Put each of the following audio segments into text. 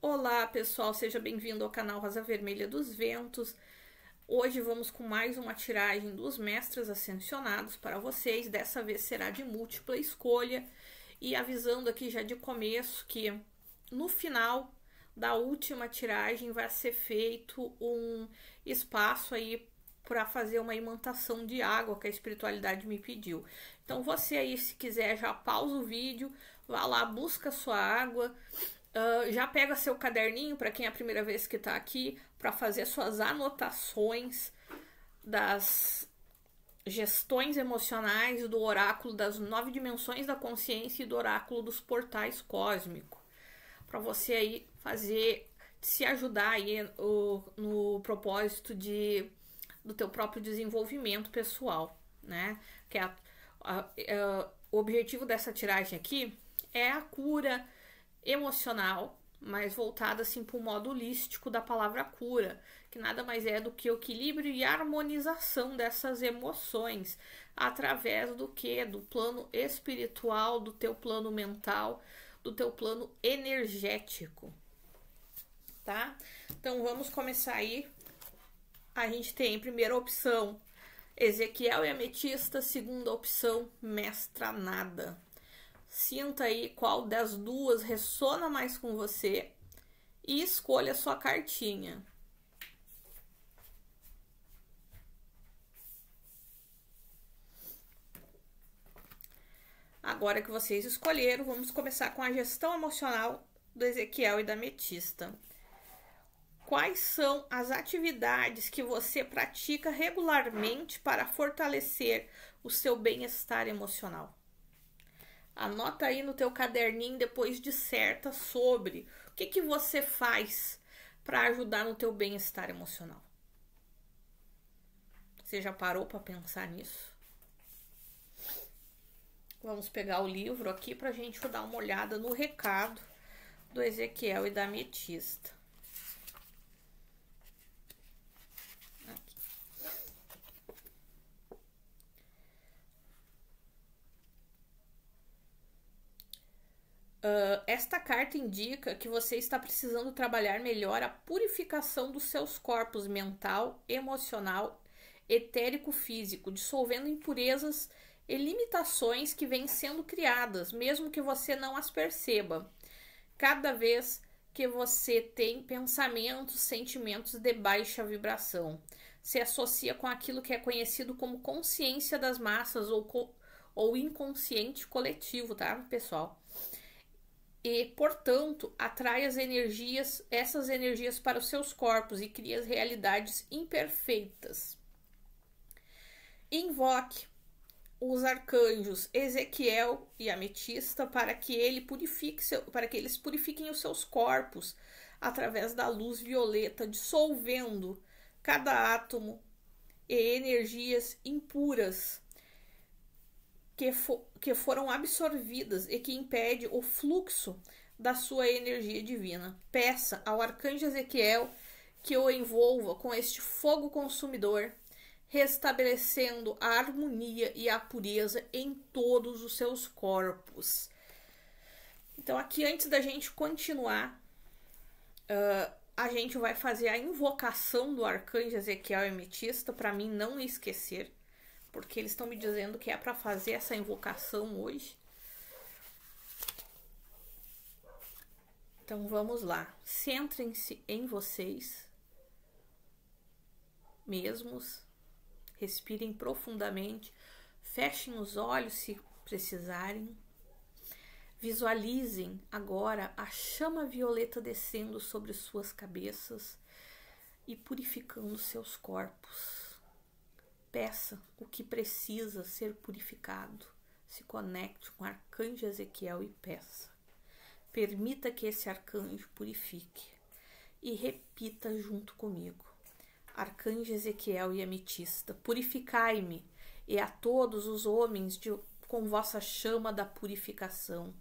Olá pessoal, seja bem-vindo ao canal Rosa Vermelha dos Ventos. Hoje vamos com mais uma tiragem dos Mestres Ascensionados para vocês. Dessa vez será de múltipla escolha. E avisando aqui já de começo que no final da última tiragem vai ser feito um espaço aí para fazer uma imantação de água que a espiritualidade me pediu. Então você aí, se quiser, já pausa o vídeo, vá lá, busca sua água. Já pega seu caderninho, para quem é a primeira vez que está aqui, para fazer suas anotações das gestões emocionais do oráculo das 9 dimensões da consciência e do oráculo dos portais cósmicos. Para você aí fazer, se ajudar aí no propósito do teu próprio desenvolvimento pessoal, né? Que o objetivo dessa tiragem aqui é a cura emocional, mas voltada assim para o modo holístico da palavra cura, que nada mais é do que o equilíbrio e harmonização dessas emoções através do plano espiritual, do teu plano mental, do teu plano energético, tá? Então vamos começar aí. A gente tem primeira opção Ezequiel e Ametista, segunda opção Mestra Nada. Sinta aí qual das duas ressona mais com você e escolha a sua cartinha. Agora que vocês escolheram, vamos começar com a gestão emocional do Ezequiel e da Ametista. Quais são as atividades que você pratica regularmente para fortalecer o seu bem-estar emocional? Anota aí no teu caderninho, depois disserta sobre o que você faz para ajudar no teu bem-estar emocional. Você já parou para pensar nisso? Vamos pegar o livro aqui para a gente dar uma olhada no recado do Ezequiel e da Ametista. Esta carta indica que você está precisando trabalhar melhor a purificação dos seus corpos mental, emocional, etérico-físico, dissolvendo impurezas e limitações que vêm sendo criadas, mesmo que você não as perceba. Cada vez que você tem pensamentos, sentimentos de baixa vibração, se associa com aquilo que é conhecido como consciência das massas ou inconsciente coletivo, tá, pessoal? E, portanto, atrai essas energias para os seus corpos e cria realidades imperfeitas. Invoque os arcanjos Ezequiel e Ametista para que eles purifiquem os seus corpos através da luz violeta, dissolvendo cada átomo e energias impuras que foram absorvidas e que impede o fluxo da sua energia divina. Peça ao arcanjo Ezequiel que o envolva com este fogo consumidor, restabelecendo a harmonia e a pureza em todos os seus corpos. Então aqui, antes da gente continuar, a gente vai fazer a invocação do arcanjo Ezequiel e Ametista, para mim não esquecer, porque eles estão me dizendo que é para fazer essa invocação hoje. Então vamos lá. Centrem-se em vocês mesmos. Respirem profundamente. Fechem os olhos se precisarem. Visualizem agora a chama violeta descendo sobre suas cabeças e purificando seus corpos. Peça o que precisa ser purificado. Se conecte com o arcanjo Ezequiel e peça. Permita que esse arcanjo purifique. E repita junto comigo. Arcanjo Ezequiel e Ametista, purificai-me e a todos os homens com vossa chama da purificação,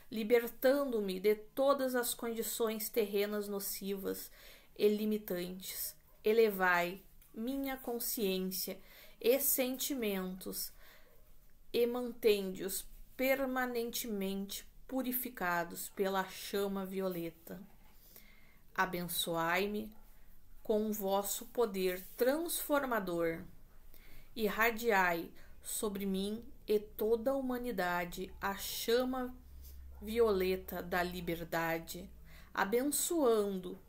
libertando-me de todas as condições terrenas nocivas e limitantes. Elevai minha consciência e sentimentos e mantende-os permanentemente purificados pela chama violeta. Abençoai-me com o vosso poder transformador. Irradiai sobre mim e toda a humanidade a chama violeta da liberdade. Abençoado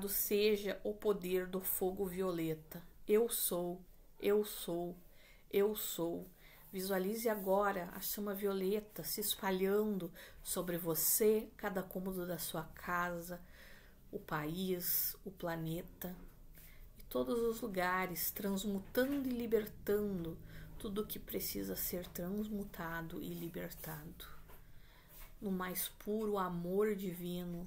seja o poder do fogo violeta. Eu sou, eu sou, eu sou. Visualize agora a chama violeta se espalhando sobre você, cada cômodo da sua casa, o país, o planeta e todos os lugares, transmutando e libertando tudo que precisa ser transmutado e libertado. No mais puro amor divino,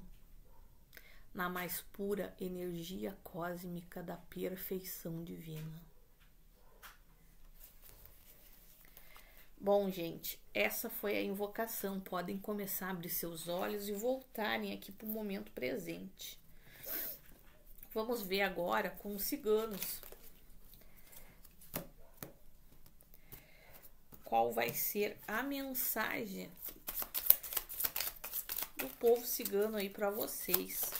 na mais pura energia cósmica da perfeição divina. Bom, gente, essa foi a invocação. Podem começar a abrir seus olhos e voltarem aqui para o momento presente. Vamos ver agora com os ciganos qual vai ser a mensagem do povo cigano aí para vocês.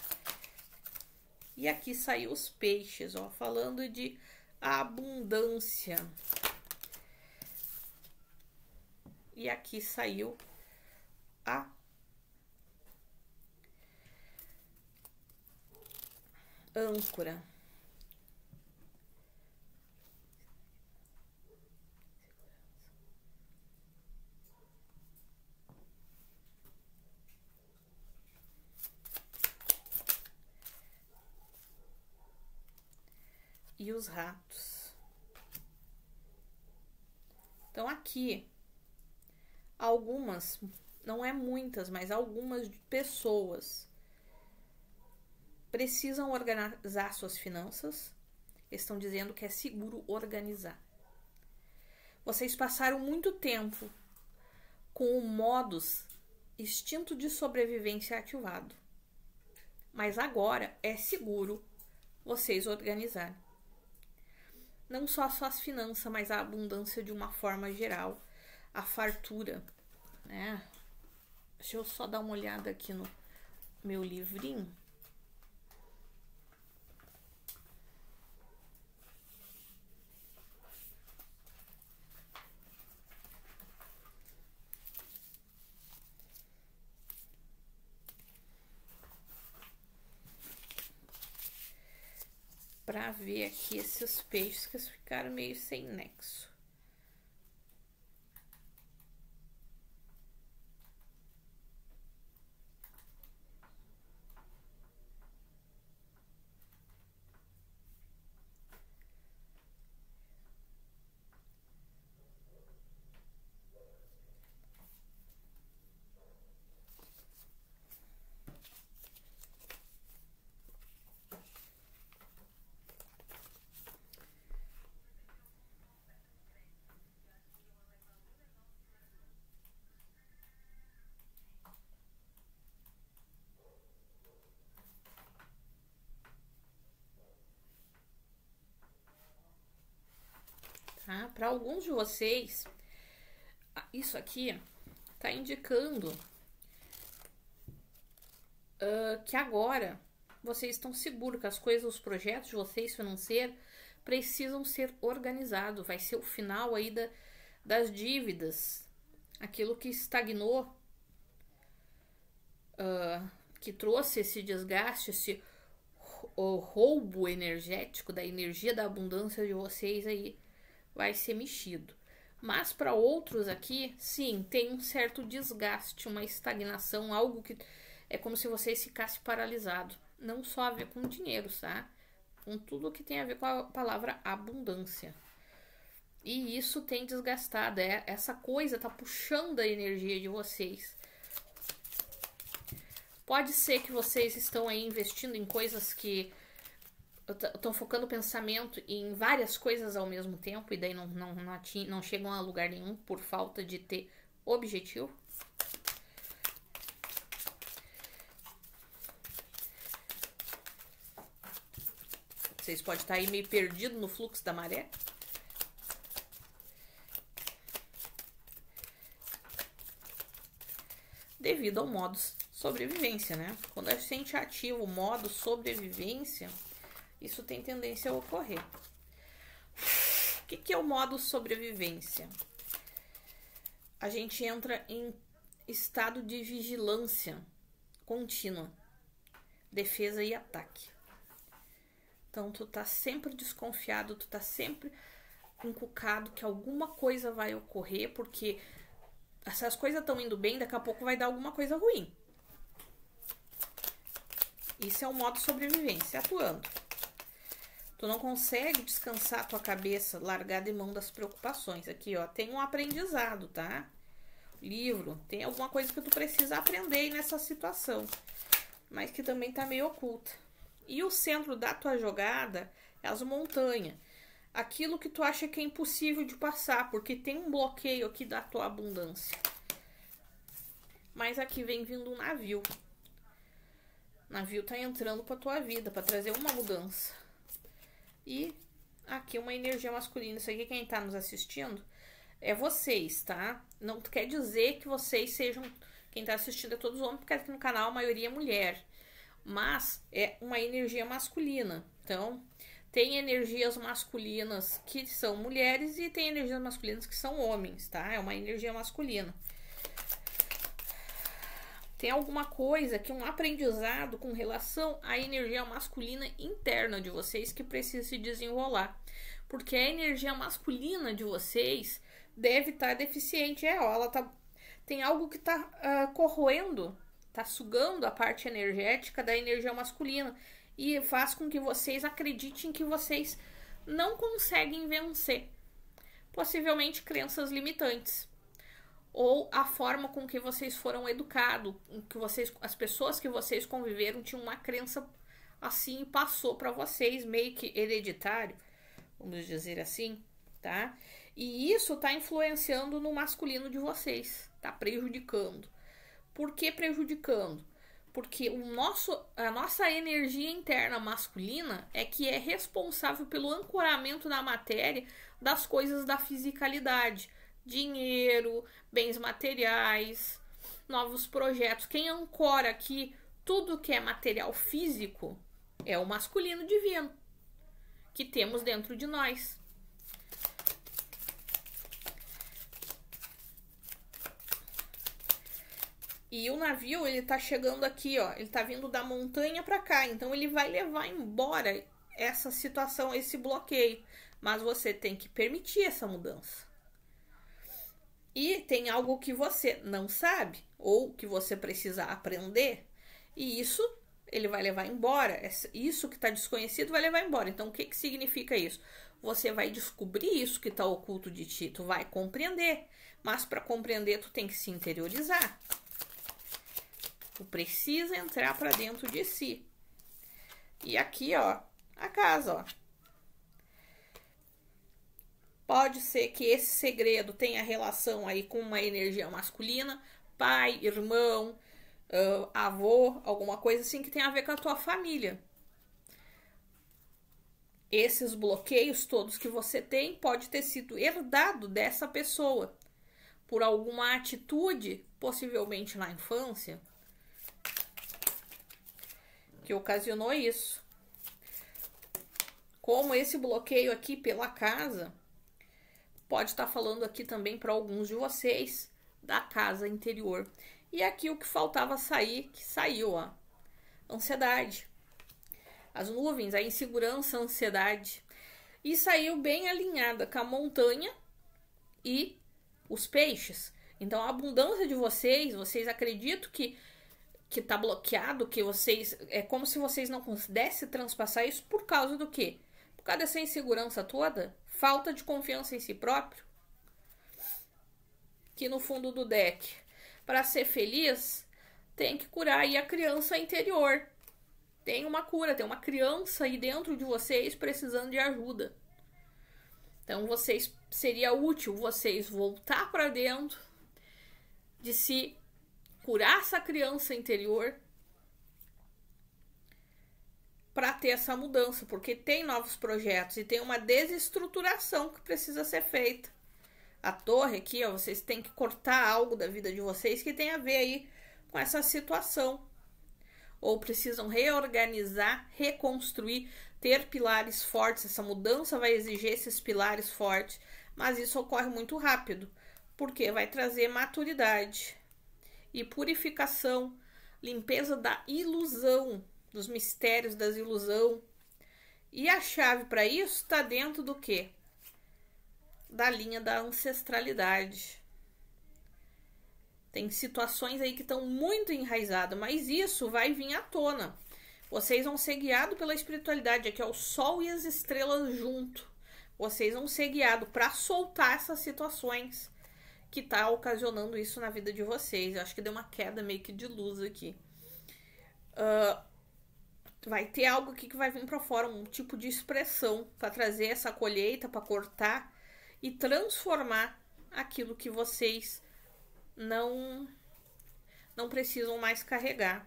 E aqui saiu os peixes, ó, falando de abundância. E aqui saiu a âncora. E os ratos. Então aqui algumas, não é muitas, mas algumas pessoas precisam organizar suas finanças. Estão dizendo que é seguro organizar. Vocês passaram muito tempo com o modus instinto de sobrevivência ativado. Mas agora é seguro vocês organizarem. Não só suas finanças, mas a abundância de uma forma geral. A fartura, né? Deixa eu só dar uma olhada aqui no meu livrinho. Para ver aqui esses peixes que ficaram meio sem nexo. Tá? Para alguns de vocês, isso aqui tá indicando que agora vocês estão seguros que as coisas, os projetos de vocês financeiros precisam ser organizados. Vai ser o final aí das dívidas, aquilo que estagnou, que trouxe esse desgaste, esse roubo energético da energia da abundância de vocês aí vai ser mexido. Mas para outros aqui, sim, tem um certo desgaste, uma estagnação, algo que é como se vocês ficassem paralisados. Não só a ver com dinheiro, tá? Com tudo que tem a ver com a palavra abundância. E isso tem desgastado, essa coisa tá puxando a energia de vocês. Pode ser que vocês estão aí investindo em coisas que estão focando o pensamento em várias coisas ao mesmo tempo e daí não chegam a lugar nenhum por falta de ter objetivo. Vocês podem estar aí meio perdidos no fluxo da maré. devido ao modo sobrevivência, né? Quando a gente ativa o modo sobrevivência, isso tem tendência a ocorrer. O que é o modo sobrevivência? A gente entra em estado de vigilância contínua, defesa e ataque. Então, tu tá sempre desconfiado, tu tá sempre encucado que alguma coisa vai ocorrer, porque se as coisas estão indo bem, daqui a pouco vai dar alguma coisa ruim. Isso é o modo sobrevivência, atuando. Tu não consegue descansar a tua cabeça, largar de mão das preocupações. Aqui, ó, tem um aprendizado, tá? Livro, tem alguma coisa que tu precisa aprender aí nessa situação, mas que também tá meio oculta. E o centro da tua jogada é as montanhas. Aquilo que tu acha que é impossível de passar, porque tem um bloqueio aqui da tua abundância. Mas aqui vem vindo um navio. O navio tá entrando pra tua vida, pra trazer uma mudança. E aqui uma energia masculina. Isso aqui, quem tá nos assistindo, é vocês, tá? Não quer dizer que vocês sejam... Quem tá assistindo é todos homens, porque aqui no canal a maioria é mulher. Mas é uma energia masculina. Então, tem energias masculinas que são mulheres e tem energias masculinas que são homens, tá? É uma energia masculina. Tem alguma coisa que um aprendizado com relação à energia masculina interna de vocês que precisa se desenrolar. Porque a energia masculina de vocês deve estar deficiente. Ela tem algo que tá corroendo, tá sugando a parte energética da energia masculina e faz com que vocês acreditem que vocês não conseguem vencer. Possivelmente crenças limitantes. Ou a forma com que vocês foram educados, que as pessoas que vocês conviveram tinham uma crença assim e passou para vocês, meio que hereditário, vamos dizer assim, tá? E isso tá influenciando no masculino de vocês, tá prejudicando. Por que prejudicando? Porque a nossa energia interna masculina é que é responsável pelo ancoramento na matéria das coisas da fisicalidade. Dinheiro, bens materiais, novos projetos. Quem ancora aqui tudo que é material físico é o masculino divino que temos dentro de nós. E o navio, ele tá chegando aqui, ó, ele tá vindo da montanha para cá, então ele vai levar embora essa situação, esse bloqueio, mas você tem que permitir essa mudança. E tem algo que você não sabe, ou que você precisa aprender, e isso ele vai levar embora. Isso que está desconhecido vai levar embora. Então, o que que significa isso? Você vai descobrir isso que está oculto de ti, tu vai compreender. Mas para compreender, tu tem que se interiorizar. Tu precisa entrar para dentro de si. E aqui, ó, a casa, ó. Pode ser que esse segredo tenha relação aí com uma energia masculina, pai, irmão, avô, alguma coisa assim que tem a ver com a tua família. Esses bloqueios todos que você tem pode ter sido herdado dessa pessoa por alguma atitude, possivelmente na infância, que ocasionou isso. Como esse bloqueio aqui pela casa pode estar falando aqui também para alguns de vocês da casa interior. E aqui o que faltava sair, que saiu, ó. Ansiedade. As nuvens, a insegurança, a ansiedade. E saiu bem alinhada com a montanha e os peixes. Então a abundância de vocês acreditam que tá bloqueado, que vocês... É como se vocês não pudessem transpassar isso por causa do quê? Por causa dessa insegurança toda, falta de confiança em si próprio. Que no fundo do deck, para ser feliz, tem que curar aí a criança interior. Tem uma cura, tem uma criança aí dentro de vocês precisando de ajuda. Então seria útil vocês voltar para dentro de si, curar essa criança interior para ter essa mudança, porque tem novos projetos e tem uma desestruturação que precisa ser feita. A torre aqui, ó, vocês têm que cortar algo da vida de vocês que tem a ver aí com essa situação. Ou precisam reorganizar, reconstruir, ter pilares fortes. Essa mudança vai exigir esses pilares fortes, mas isso ocorre muito rápido, porque vai trazer maturidade e purificação, limpeza da ilusão, dos mistérios das ilusão. E a chave para isso está dentro do quê? Da linha da ancestralidade. Tem situações aí que estão muito enraizadas, mas isso vai vir à tona. Vocês vão ser guiados pela espiritualidade, aqui é o sol e as estrelas junto. Vocês vão ser guiados para soltar essas situações que tá ocasionando isso na vida de vocês. Eu acho que deu uma queda meio que de luz aqui. Vai ter algo aqui que vai vir para fora, um tipo de expressão para trazer essa colheita, para cortar e transformar aquilo que vocês não precisam mais carregar.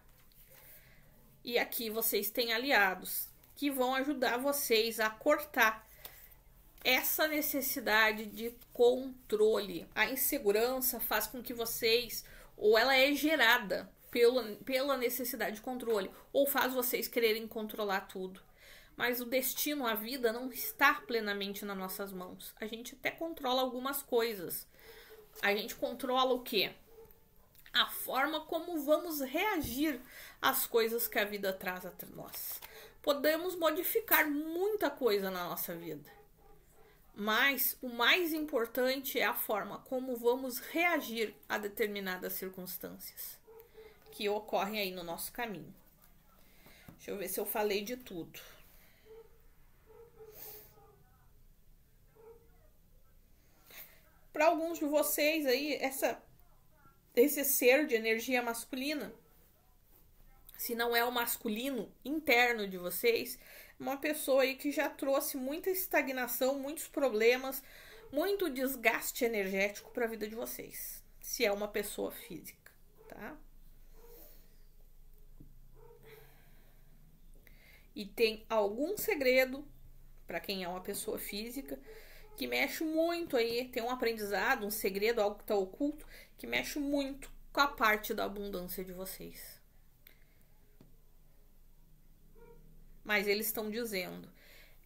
E aqui vocês têm aliados que vão ajudar vocês a cortar essa necessidade de controle. A insegurança faz com que vocês, ou ela é gerada pela necessidade de controle, ou faz vocês quererem controlar tudo. Mas o destino, a vida, não está plenamente nas nossas mãos. A gente até controla algumas coisas. A gente controla o quê? A forma como vamos reagir às coisas que a vida traz até nós. Podemos modificar muita coisa na nossa vida, mas o mais importante é a forma como vamos reagir a determinadas circunstâncias que ocorrem aí no nosso caminho. Deixa eu ver se eu falei de tudo. Para alguns de vocês aí, esse ser de energia masculina, se não é o masculino interno de vocês, uma pessoa aí que já trouxe muita estagnação, muitos problemas, muito desgaste energético para a vida de vocês, se é uma pessoa física, tá? E tem algum segredo para quem é uma pessoa física que mexe muito aí, tem um aprendizado, um segredo, algo que está oculto, que mexe muito com a parte da abundância de vocês. Mas eles estão dizendo,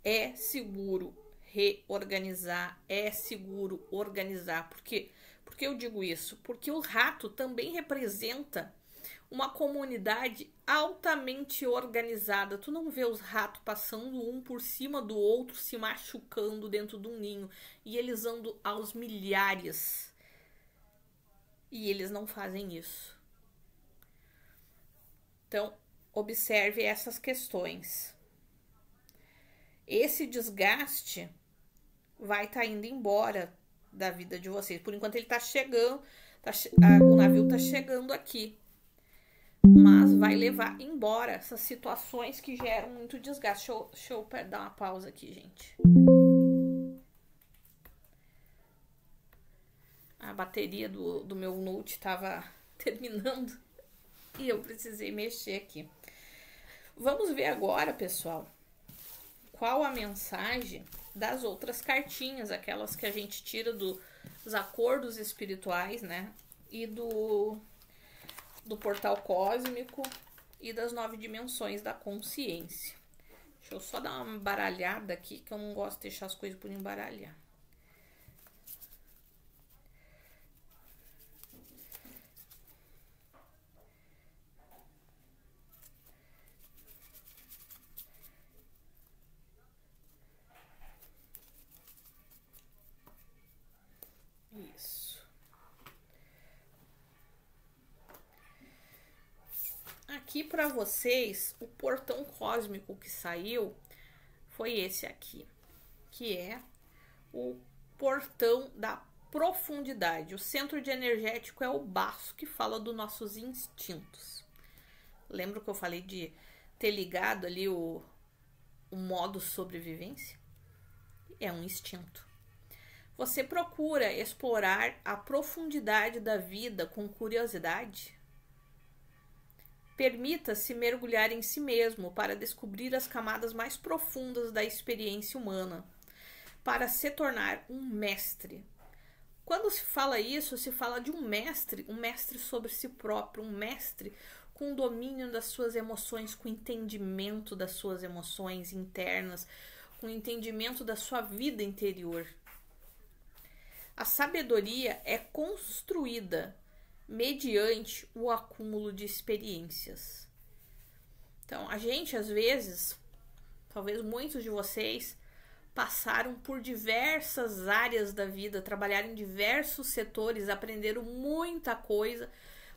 é seguro reorganizar, é seguro organizar. Por quê? Porque eu digo isso? Porque o rato também representa uma comunidade altamente organizada. Tu não vê os ratos passando um por cima do outro, se machucando dentro de um ninho. E eles andam aos milhares. E eles não fazem isso. Então, observe essas questões. Esse desgaste vai estar indo embora da vida de vocês. Por enquanto ele está chegando, o navio está chegando aqui. Mas vai levar embora essas situações que geram muito desgaste. Deixa eu dar uma pausa aqui, gente. A bateria do meu Note estava terminando e eu precisei mexer aqui. Vamos ver agora, pessoal, qual a mensagem das outras cartinhas, aquelas que a gente tira dos acordos espirituais, né? E do portal cósmico e das 9 dimensões da consciência. Deixa eu só dar uma baralhada aqui, que eu não gosto de deixar as coisas por embaralhar. Isso. Aqui para vocês, o portão cósmico que saiu foi esse aqui, que é o portão da profundidade. O centro de energético é o baço, que fala dos nossos instintos. Lembra que eu falei de ter ligado ali o modo sobrevivência? É um instinto. Você procura explorar a profundidade da vida com curiosidade? Permita-se mergulhar em si mesmo para descobrir as camadas mais profundas da experiência humana, para se tornar um mestre. Quando se fala isso, se fala de um mestre sobre si próprio, um mestre com domínio das suas emoções, com entendimento das suas emoções internas, com entendimento da sua vida interior. A sabedoria é construída mediante o acúmulo de experiências. Então, a gente, às vezes, talvez muitos de vocês, passaram por diversas áreas da vida, trabalharam em diversos setores, aprenderam muita coisa.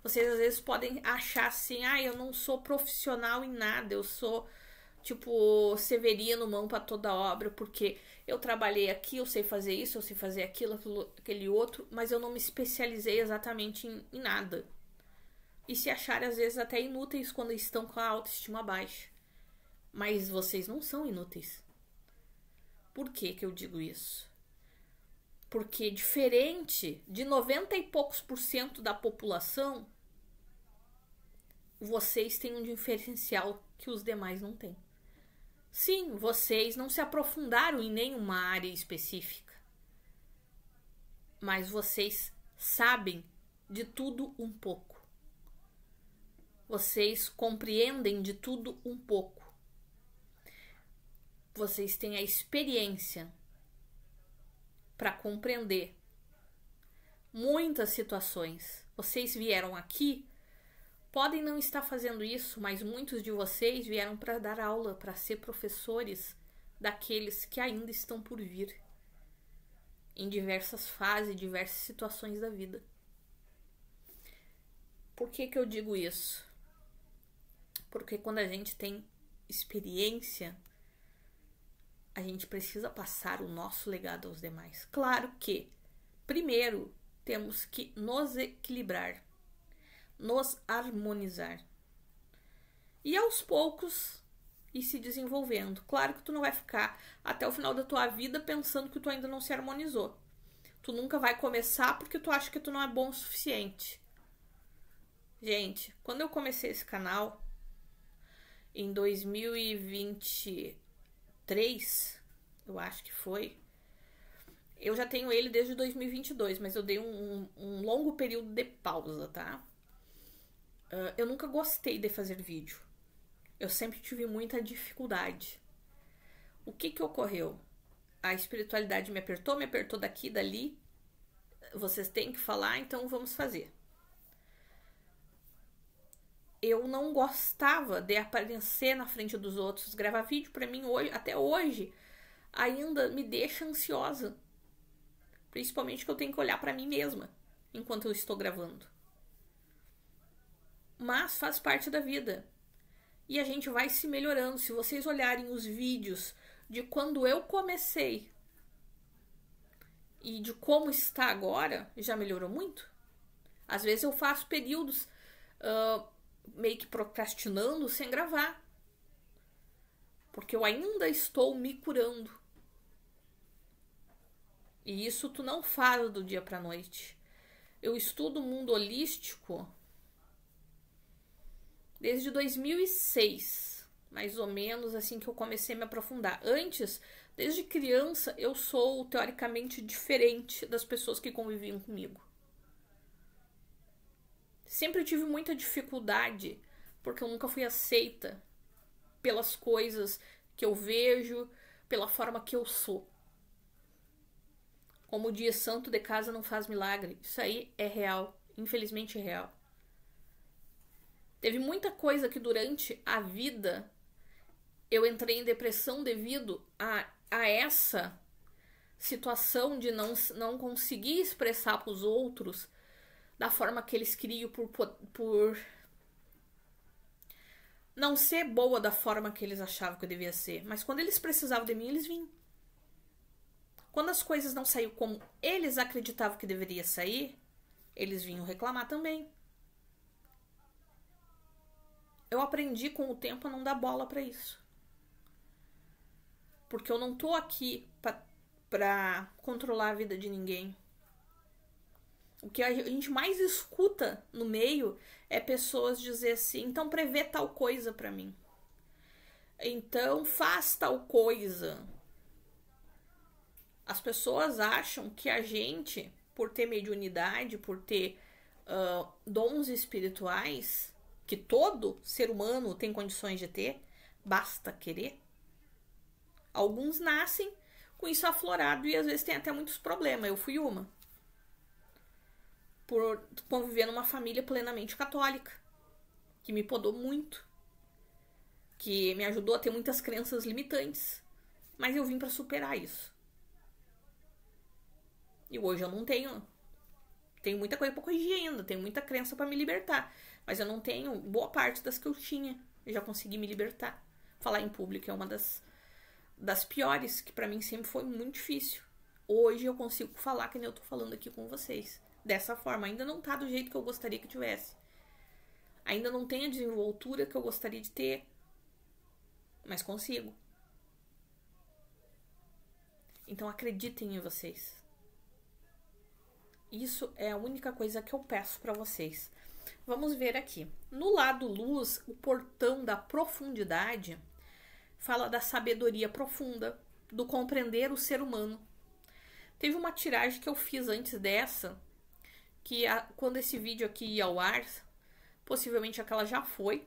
Vocês, às vezes, podem achar assim, eu não sou profissional em nada, eu sou, tipo, Severino, mão para toda obra, porque eu trabalhei aqui, eu sei fazer isso, eu sei fazer aquilo, aquele outro, mas eu não me especializei exatamente em nada. E se acharem, às vezes, até inúteis quando estão com a autoestima baixa. Mas vocês não são inúteis. Por que eu digo isso? Porque diferente de 90 e poucos % da população, vocês têm um diferencial que os demais não têm. Sim, vocês não se aprofundaram em nenhuma área específica, mas vocês sabem de tudo um pouco. Vocês compreendem de tudo um pouco. Vocês têm a experiência para compreender muitas situações. Vocês vieram aqui, podem não estar fazendo isso, mas muitos de vocês vieram para dar aula, para ser professores daqueles que ainda estão por vir, em diversas fases, diversas situações da vida. Por que eu digo isso? Porque quando a gente tem experiência, a gente precisa passar o nosso legado aos demais. Claro que, primeiro, temos que nos equilibrar, nos harmonizar. E aos poucos, ir se desenvolvendo. Claro que tu não vai ficar até o final da tua vida pensando que tu ainda não se harmonizou. Tu nunca vai começar porque tu acha que tu não é bom o suficiente. Gente, quando eu comecei esse canal, em 2023, eu acho que foi. Eu já tenho ele desde 2022, mas eu dei um longo período de pausa, tá? Eu nunca gostei de fazer vídeo. Eu sempre tive muita dificuldade. O que ocorreu? A espiritualidade me apertou daqui, dali. Vocês têm que falar, então vamos fazer. Eu não gostava de aparecer na frente dos outros. Gravar vídeo pra mim hoje, até hoje, ainda me deixa ansiosa. Principalmente que eu tenho que olhar pra mim mesma enquanto eu estou gravando. Mas faz parte da vida. E a gente vai se melhorando. Se vocês olharem os vídeos de quando eu comecei e de como está agora, já melhorou muito. Às vezes eu faço períodos meio que procrastinando sem gravar, porque eu ainda estou me curando. E isso tu não faz do dia pra noite. Eu estudo o mundo holístico desde 2006, mais ou menos, assim que eu comecei a me aprofundar. Antes, desde criança, eu sou teoricamente diferente das pessoas que conviviam comigo. Sempre tive muita dificuldade, porque eu nunca fui aceita pelas coisas que eu vejo, pela forma que eu sou. Como diz, santo de casa não faz milagre. Isso aí é real, infelizmente é real. Teve muita coisa que durante a vida eu entrei em depressão devido a essa situação de não conseguir expressar para os outros da forma que eles queriam, por não ser boa da forma que eles achavam que eu devia ser. Mas quando eles precisavam de mim, eles vinham. Quando as coisas não saíram como eles acreditavam que deveria sair, eles vinham reclamar também. Eu aprendi com o tempo a não dar bola pra isso. Porque eu não tô aqui pra controlar a vida de ninguém. O que a gente mais escuta no meio é pessoas dizer assim, então prevê tal coisa pra mim. Então faz tal coisa. As pessoas acham que a gente por ter mediunidade, por ter dons espirituais, que todo ser humano tem condições de ter, basta querer. Alguns nascem com isso aflorado e às vezes tem até muitos problemas. Eu fui uma. Por conviver numa família plenamente católica, que me podou muito, que me ajudou a ter muitas crenças limitantes, mas eu vim para superar isso. E hoje eu não tenho muita coisa para corrigir ainda, tenho muita crença para me libertar, mas eu não tenho boa parte das que eu tinha. Eu já consegui me libertar. Falar em público é uma das piores, que para mim sempre foi muito difícil. Hoje eu consigo falar que nem eu tô falando aqui com vocês. Dessa forma, ainda não tá do jeito que eu gostaria que tivesse. Ainda não tem a desenvoltura que eu gostaria de ter. Mas consigo. Então acreditem em vocês. Isso é a única coisa que eu peço para vocês. Vamos ver aqui. No lado luz, o portão da profundidade fala da sabedoria profunda, do compreender o ser humano. Teve uma tiragem que eu fiz antes dessa, que quando esse vídeo aqui ia ao ar, possivelmente aquela já foi,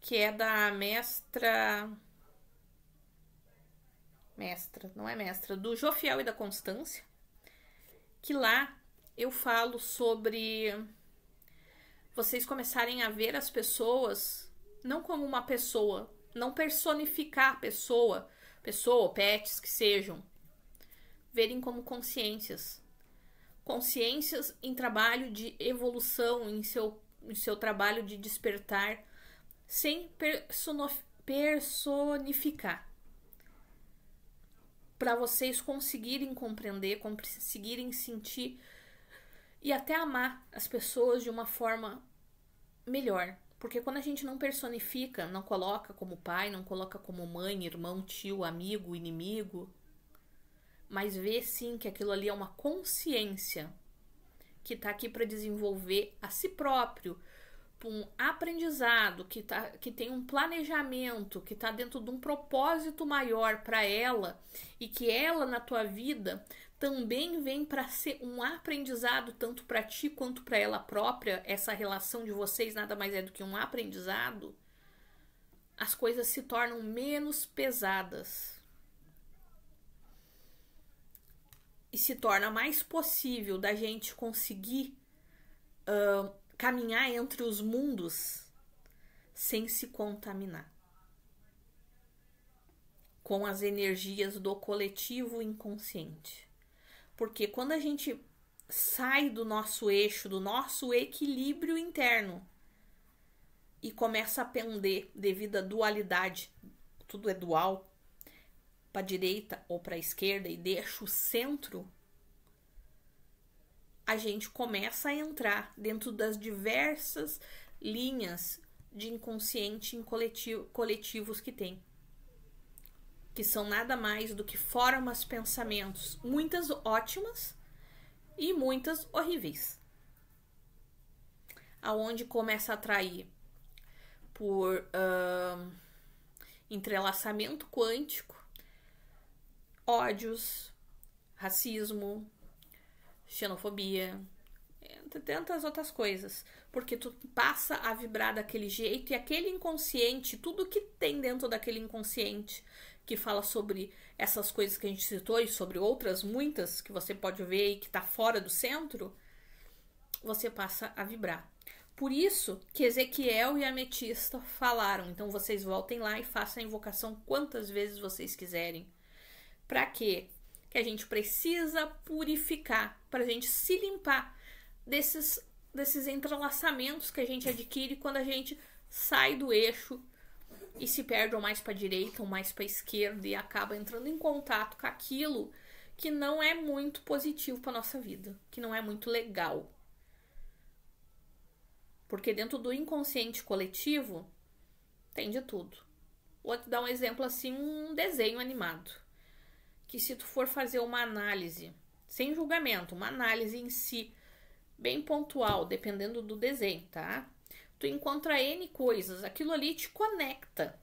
que é da do Jofiel e da Constância, que lá eu falo sobre vocês começarem a ver as pessoas não como uma pessoa, não personificar a pessoa ou pets que sejam, verem como consciências em trabalho de evolução, em seu trabalho de despertar, sem personificar, para vocês conseguirem compreender, conseguirem sentir e até amar as pessoas de uma forma melhor. Porque quando a gente não personifica, não coloca como pai, não coloca como mãe, irmão, tio, amigo, inimigo, mas vê sim que aquilo ali é uma consciência que está aqui para desenvolver a si próprio, um aprendizado, que tem um planejamento, que está dentro de um propósito maior para ela, e que ela na tua vida também vem para ser um aprendizado tanto para ti quanto para ela própria. Essa relação de vocês nada mais é do que um aprendizado. As coisas se tornam menos pesadas e se torna mais possível da gente conseguir caminhar entre os mundos sem se contaminar com as energias do coletivo inconsciente. Porque quando a gente sai do nosso eixo, do nosso equilíbrio interno e começa a pender devido à dualidade, tudo é dual, para a direita ou para a esquerda, e deixa o centro, a gente começa a entrar dentro das diversas linhas de inconsciente coletivos que tem, que são nada mais do que formas, pensamentos, muitas ótimas e muitas horríveis, aonde começa a atrair por entrelaçamento quântico, ódios, racismo, xenofobia, entre tantas outras coisas, porque tu passa a vibrar daquele jeito e aquele inconsciente, tudo que tem dentro daquele inconsciente que fala sobre essas coisas que a gente citou e sobre outras muitas que você pode ver e que tá fora do centro, você passa a vibrar. Por isso que Ezequiel e a Ametista falaram. Então vocês voltem lá e façam a invocação quantas vezes vocês quiserem. Para quê? Que a gente precisa purificar, para a gente se limpar desses entrelaçamentos que a gente adquire quando a gente sai do eixo e se perde ou mais para a direita ou mais para a esquerda e acaba entrando em contato com aquilo que não é muito positivo para nossa vida, que não é muito legal. Porque dentro do inconsciente coletivo tem de tudo. Vou te dar um exemplo assim, um desenho animado. Que se tu for fazer uma análise, sem julgamento, uma análise em si, bem pontual, dependendo do desenho, tá? Tu encontra N coisas, aquilo ali te conecta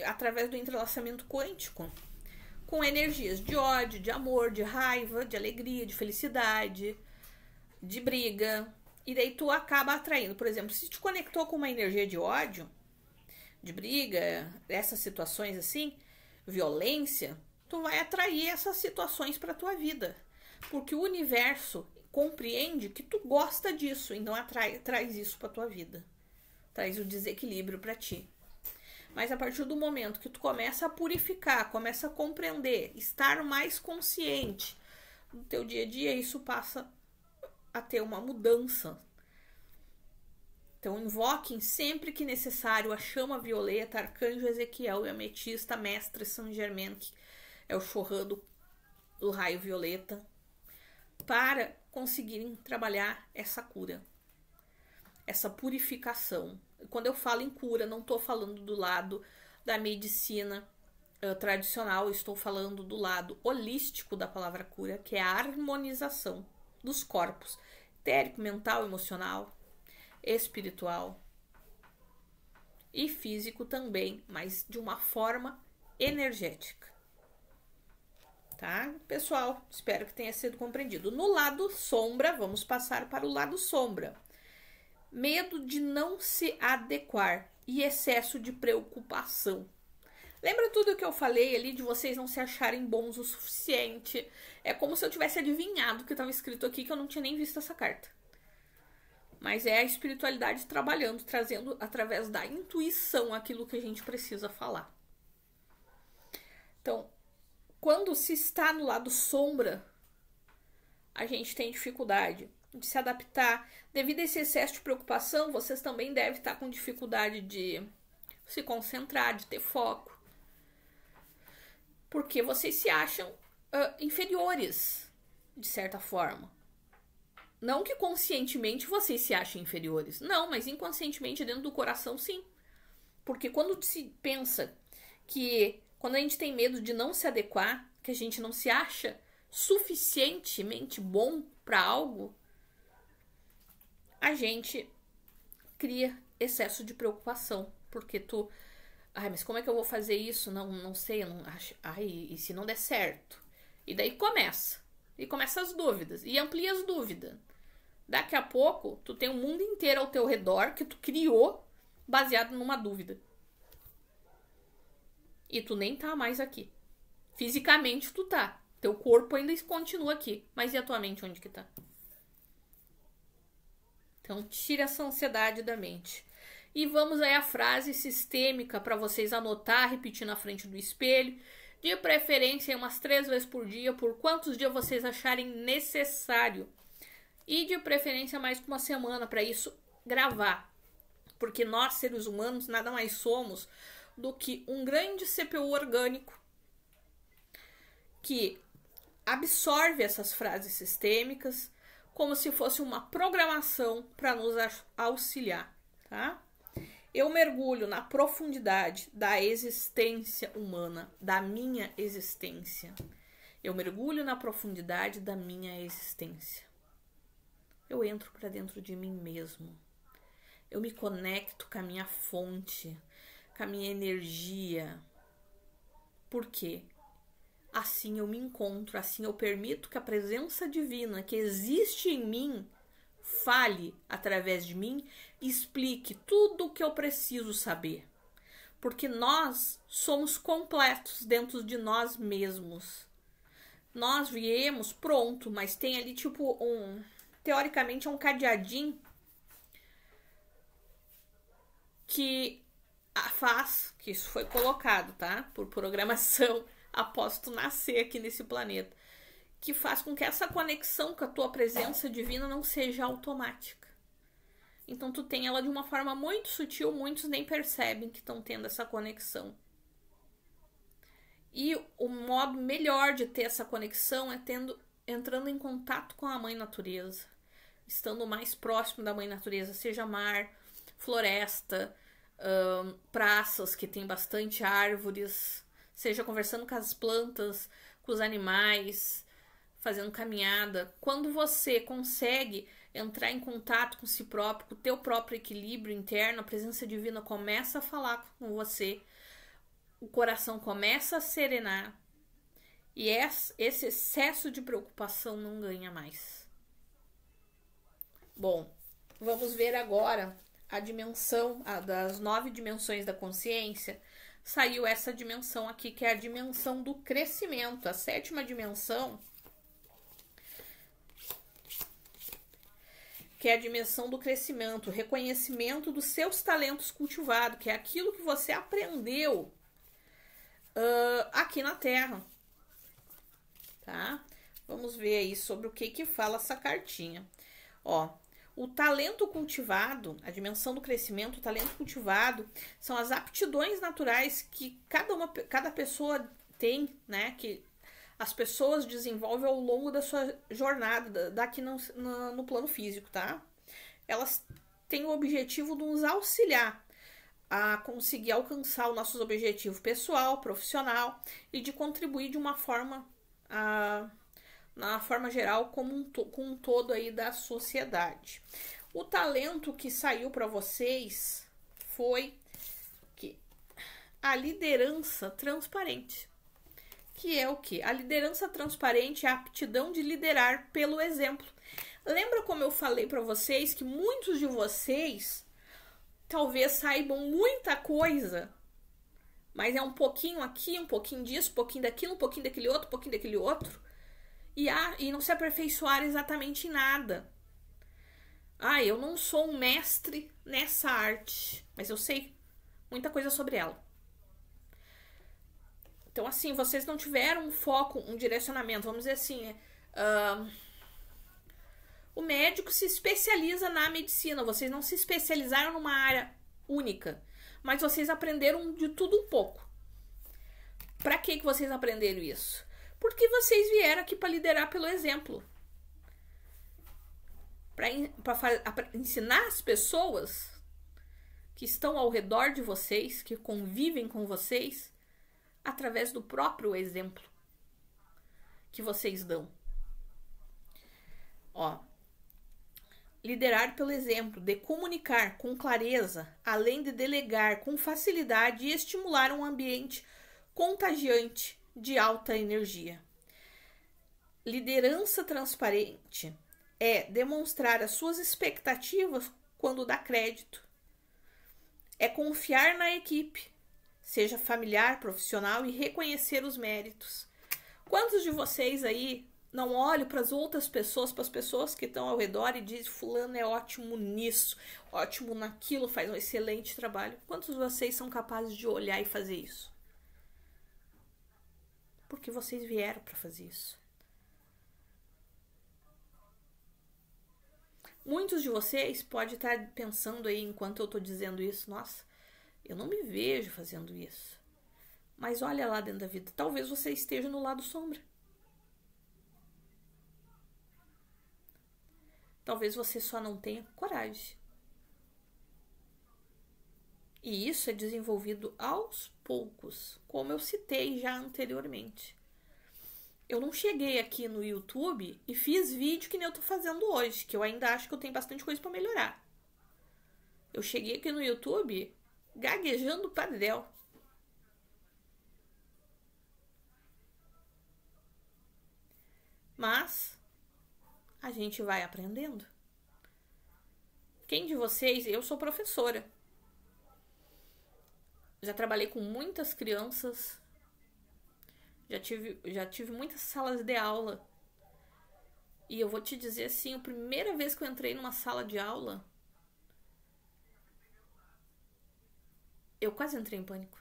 através do entrelaçamento quântico com energias de ódio, de amor, de raiva, de alegria, de felicidade, de briga. E daí tu acaba atraindo. Por exemplo, se te conectou com uma energia de ódio, de briga, essas situações assim, violência, tu vai atrair essas situações para tua vida. Porque o universo compreende que tu gosta disso, então traz isso para tua vida. Traz o desequilíbrio para ti. Mas a partir do momento que tu começa a purificar, começa a compreender, estar mais consciente no teu dia a dia, isso passa a ter uma mudança. Então invoquem sempre que necessário a chama violeta, arcanjo Ezequiel e ametista, mestre Saint Germain, que é o Chohan do raio violeta, para conseguirem trabalhar essa cura, essa purificação. Quando eu falo em cura, não estou falando do lado da medicina tradicional, estou falando do lado holístico da palavra cura, que é a harmonização dos corpos, etérico, mental, emocional, espiritual e físico também, mas de uma forma energética. Tá, pessoal? Espero que tenha sido compreendido. No lado sombra, vamos passar para o lado sombra. Medo de não se adequar e excesso de preocupação. Lembra tudo que eu falei ali de vocês não se acharem bons o suficiente? É como se eu tivesse adivinhado o que estava escrito aqui, que eu não tinha nem visto essa carta. Mas é a espiritualidade trabalhando, trazendo através da intuição aquilo que a gente precisa falar. Então, quando se está no lado sombra, a gente tem dificuldade de se adaptar. Devido a esse excesso de preocupação, vocês também devem estar com dificuldade de se concentrar, de ter foco. Porque vocês se acham inferiores, de certa forma. Não que conscientemente vocês se achem inferiores. Não, mas inconscientemente dentro do coração, sim. Porque quando se pensa que... Quando a gente tem medo de não se adequar, que a gente não se acha suficientemente bom para algo, a gente cria excesso de preocupação. Porque tu... Ai, mas como é que eu vou fazer isso? Não sei, eu não acho. Ai, e se não der certo? E daí começa. E começa as dúvidas. E amplia as dúvidas. Daqui a pouco, tu tem o mundo inteiro ao teu redor que tu criou baseado numa dúvida. E tu nem tá mais aqui. Fisicamente tu tá. Teu corpo ainda continua aqui. Mas e a tua mente onde que tá? Então tira essa ansiedade da mente. E vamos aí à frase sistêmica para vocês anotar, repetir na frente do espelho. De preferência umas 3 vezes por dia, por quantos dias vocês acharem necessário. E de preferência mais que uma semana para isso gravar. Porque nós, seres humanos, nada mais somos do que um grande CPU orgânico que absorve essas frases sistêmicas como se fosse uma programação para nos auxiliar, tá? Eu mergulho na profundidade da existência humana, da minha existência. Eu mergulho na profundidade da minha existência. Eu entro para dentro de mim mesmo. Eu me conecto com a minha fonte, com a minha energia. Por quê? Assim eu me encontro, assim eu permito que a presença divina que existe em mim fale através de mim e explique tudo o que eu preciso saber. Porque nós somos completos dentro de nós mesmos. Nós viemos pronto, mas tem ali tipo teoricamente é um cadeadinho que faz, que isso foi colocado, tá? Por programação, após tu nascer aqui nesse planeta, que faz com que essa conexão com a tua presença divina não seja automática. Então tu tem ela de uma forma muito sutil, muitos nem percebem que estão tendo essa conexão. E o modo melhor de ter essa conexão é entrando em contato com a Mãe Natureza, estando mais próximo da Mãe Natureza, seja mar, floresta, praças que tem bastante árvores, seja conversando com as plantas, com os animais, fazendo caminhada. Quando você consegue entrar em contato com si próprio, com o teu próprio equilíbrio interno, a presença divina começa a falar com você, o coração começa a serenar E esse excesso de preocupação não ganha mais. Bom, vamos ver agora a dimensão das 9 dimensões da consciência. Saiu essa dimensão aqui, que é a dimensão do crescimento, a 7ª dimensão, que é a dimensão do crescimento, reconhecimento dos seus talentos cultivados, que é aquilo que você aprendeu aqui na Terra. Tá? Vamos ver aí sobre o que fala essa cartinha. Ó, o talento cultivado, a dimensão do crescimento, o talento cultivado, são as aptidões naturais que cada pessoa tem, né? Que as pessoas desenvolvem ao longo da sua jornada, daqui no plano físico, tá? Elas têm o objetivo de nos auxiliar a conseguir alcançar os nossos objetivos pessoal, profissional e de contribuir de uma forma, na forma geral, com um todo aí da sociedade. O talento que saiu para vocês foi a liderança transparente. Que é o quê? A liderança transparente é a aptidão de liderar pelo exemplo. Lembra como eu falei para vocês que muitos de vocês talvez saibam muita coisa, mas é um pouquinho aqui, um pouquinho disso, um pouquinho daquilo, um pouquinho daquele outro, um pouquinho daquele outro, e não se aperfeiçoar exatamente em nada. Eu não sou um mestre nessa arte, mas eu sei muita coisa sobre ela. Então, assim, vocês não tiveram um foco, um direcionamento. Vamos dizer assim, o médico se especializa na medicina. Vocês não se especializaram numa área única, mas vocês aprenderam de tudo um pouco. Para que vocês aprenderam isso? Porque vocês vieram aqui para liderar pelo exemplo. Para ensinar as pessoas que estão ao redor de vocês, que convivem com vocês, através do próprio exemplo que vocês dão. Ó, liderar pelo exemplo, de comunicar com clareza, além de delegar com facilidade e estimular um ambiente contagiante de alta energia. Liderança transparente é demonstrar as suas expectativas quando dá crédito. É confiar na equipe, seja familiar, profissional, e reconhecer os méritos. Quantos de vocês aí não olham para as outras pessoas, para as pessoas que estão ao redor e dizem: fulano é ótimo nisso, ótimo naquilo, faz um excelente trabalho? Quantos de vocês são capazes de olhar e fazer isso? Porque vocês vieram para fazer isso. Muitos de vocês podem estar pensando aí, enquanto eu estou dizendo isso: nossa, eu não me vejo fazendo isso. Mas olha lá dentro da vida, talvez você esteja no lado sombra. Talvez você só não tenha coragem. E isso é desenvolvido aos poucos, como eu citei já anteriormente. Eu não cheguei aqui no YouTube e fiz vídeo que nem eu tô fazendo hoje, que eu ainda acho que eu tenho bastante coisa para melhorar. Eu cheguei aqui no YouTube gaguejando padrão. Mas a gente vai aprendendo. Quem de vocês... Eu sou professora. Já trabalhei com muitas crianças. Já tive muitas salas de aula. E eu vou te dizer assim, a primeira vez que eu entrei numa sala de aula, eu quase entrei em pânico.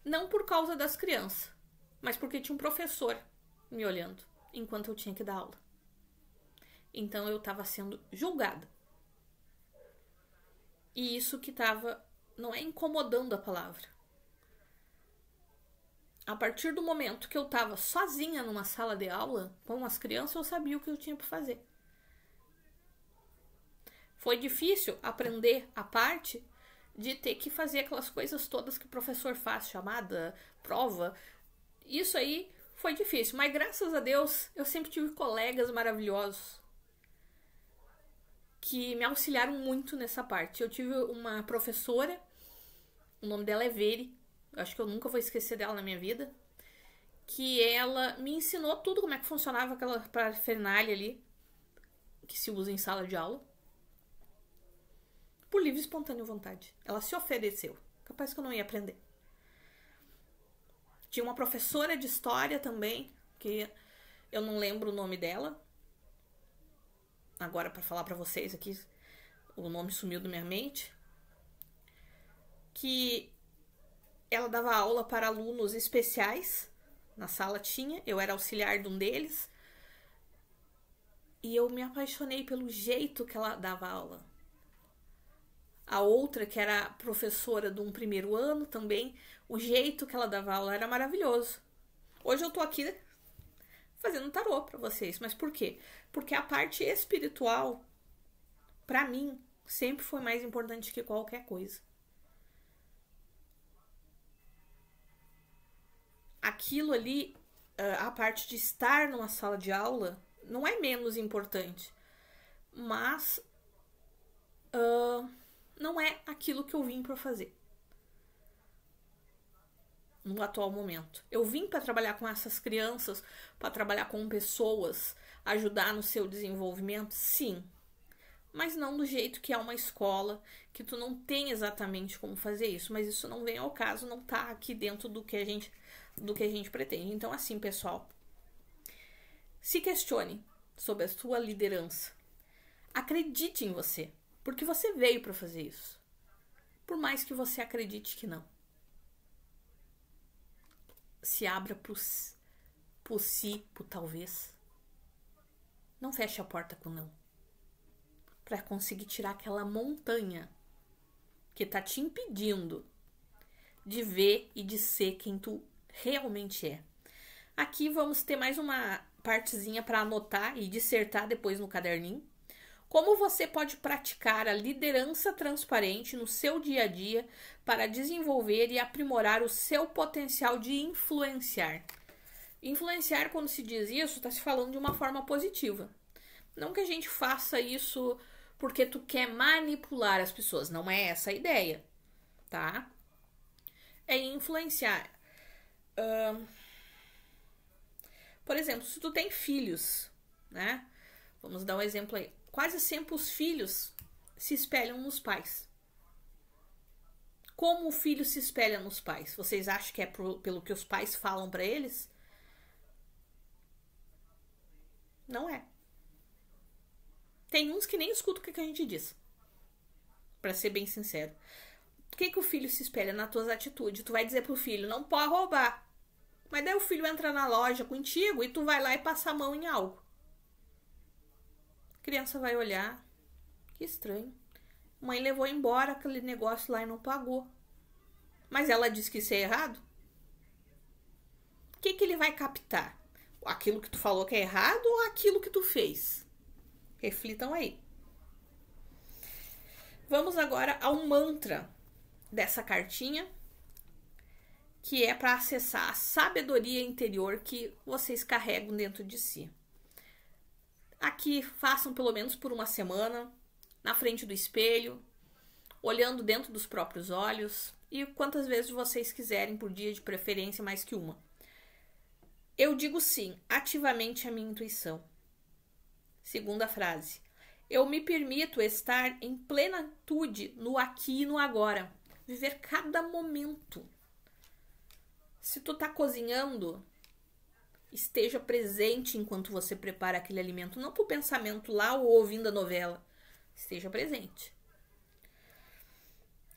Não por causa das crianças, mas porque tinha um professor me olhando enquanto eu tinha que dar aula. Então eu estava sendo julgada. E isso que estava, não é incomodando a palavra. A partir do momento que eu estava sozinha numa sala de aula com as crianças, eu sabia o que eu tinha para fazer. Foi difícil aprender a parte de ter que fazer aquelas coisas todas que o professor faz, chamada, prova. Isso aí foi difícil, mas graças a Deus eu sempre tive colegas maravilhosos que me auxiliaram muito nessa parte. Eu tive uma professora, o nome dela é Veri, eu acho que eu nunca vou esquecer dela na minha vida. que ela me ensinou tudo como é que funcionava aquela parafernália ali que se usa em sala de aula. Por livre e espontânea vontade. Ela se ofereceu. Capaz que eu não ia aprender. Tinha uma professora de história também, que eu não lembro o nome dela. Agora, para falar para vocês aqui, o nome sumiu da minha mente. Que ela dava aula para alunos especiais. Na sala tinha, eu era auxiliar de um deles. E eu me apaixonei pelo jeito que ela dava aula. A outra, que era professora de um primeiro ano também, o jeito que ela dava aula era maravilhoso. Hoje eu tô aqui fazendo tarô pra vocês. Mas por quê? Porque a parte espiritual, pra mim, sempre foi mais importante que qualquer coisa. Aquilo ali, a parte de estar numa sala de aula, não é menos importante. Mas não é aquilo que eu vim para fazer no atual momento. Eu vim para trabalhar com essas crianças, para trabalhar com pessoas, ajudar no seu desenvolvimento, sim. Mas não do jeito que é uma escola, que tu não tem exatamente como fazer isso. Mas isso não vem ao caso, não tá aqui dentro do que a gente pretende. Então, assim, pessoal, se questione sobre a sua liderança. Acredite em você. Porque você veio para fazer isso. Por mais que você acredite que não. Se abra pro talvez. Não feche a porta com não. Para conseguir tirar aquela montanha que tá te impedindo de ver e de ser quem tu realmente é. Aqui vamos ter mais uma partezinha para anotar e dissertar depois no caderninho. Como você pode praticar a liderança transparente no seu dia a dia para desenvolver e aprimorar o seu potencial de influenciar? Influenciar, quando se diz isso, está se falando de uma forma positiva. Não que a gente faça isso porque tu quer manipular as pessoas. Não é essa a ideia, tá? É influenciar. Por exemplo, se tu tem filhos, né? Vamos dar um exemplo aí. Quase sempre os filhos se espelham nos pais. Como o filho se espelha nos pais? Vocês acham que é pelo que os pais falam para eles? Não é. Tem uns que nem escutam o que a gente diz. Pra ser bem sincero. O que o filho se espelha? Nas tuas atitudes. Tu vai dizer pro filho, não pode roubar. Mas daí o filho entra na loja contigo e tu vai lá e passa a mão em algo. A criança vai olhar. Que estranho. Mãe levou embora aquele negócio lá e não pagou. Mas ela disse que isso é errado. O que ele vai captar? Aquilo que tu falou que é errado ou aquilo que tu fez? Reflitam aí. Vamos agora ao mantra dessa cartinha, que é para acessar a sabedoria interior que vocês carregam dentro de si. Aqui, façam pelo menos por uma semana, na frente do espelho, olhando dentro dos próprios olhos, e quantas vezes vocês quiserem por dia, de preferência mais que uma. Eu digo sim, ativamente à minha intuição. Segunda frase. Eu me permito estar em plenitude no aqui e no agora. Viver cada momento. Se tu tá cozinhando, esteja presente enquanto você prepara aquele alimento. Não pro pensamento lá ou ouvindo a novela. Esteja presente.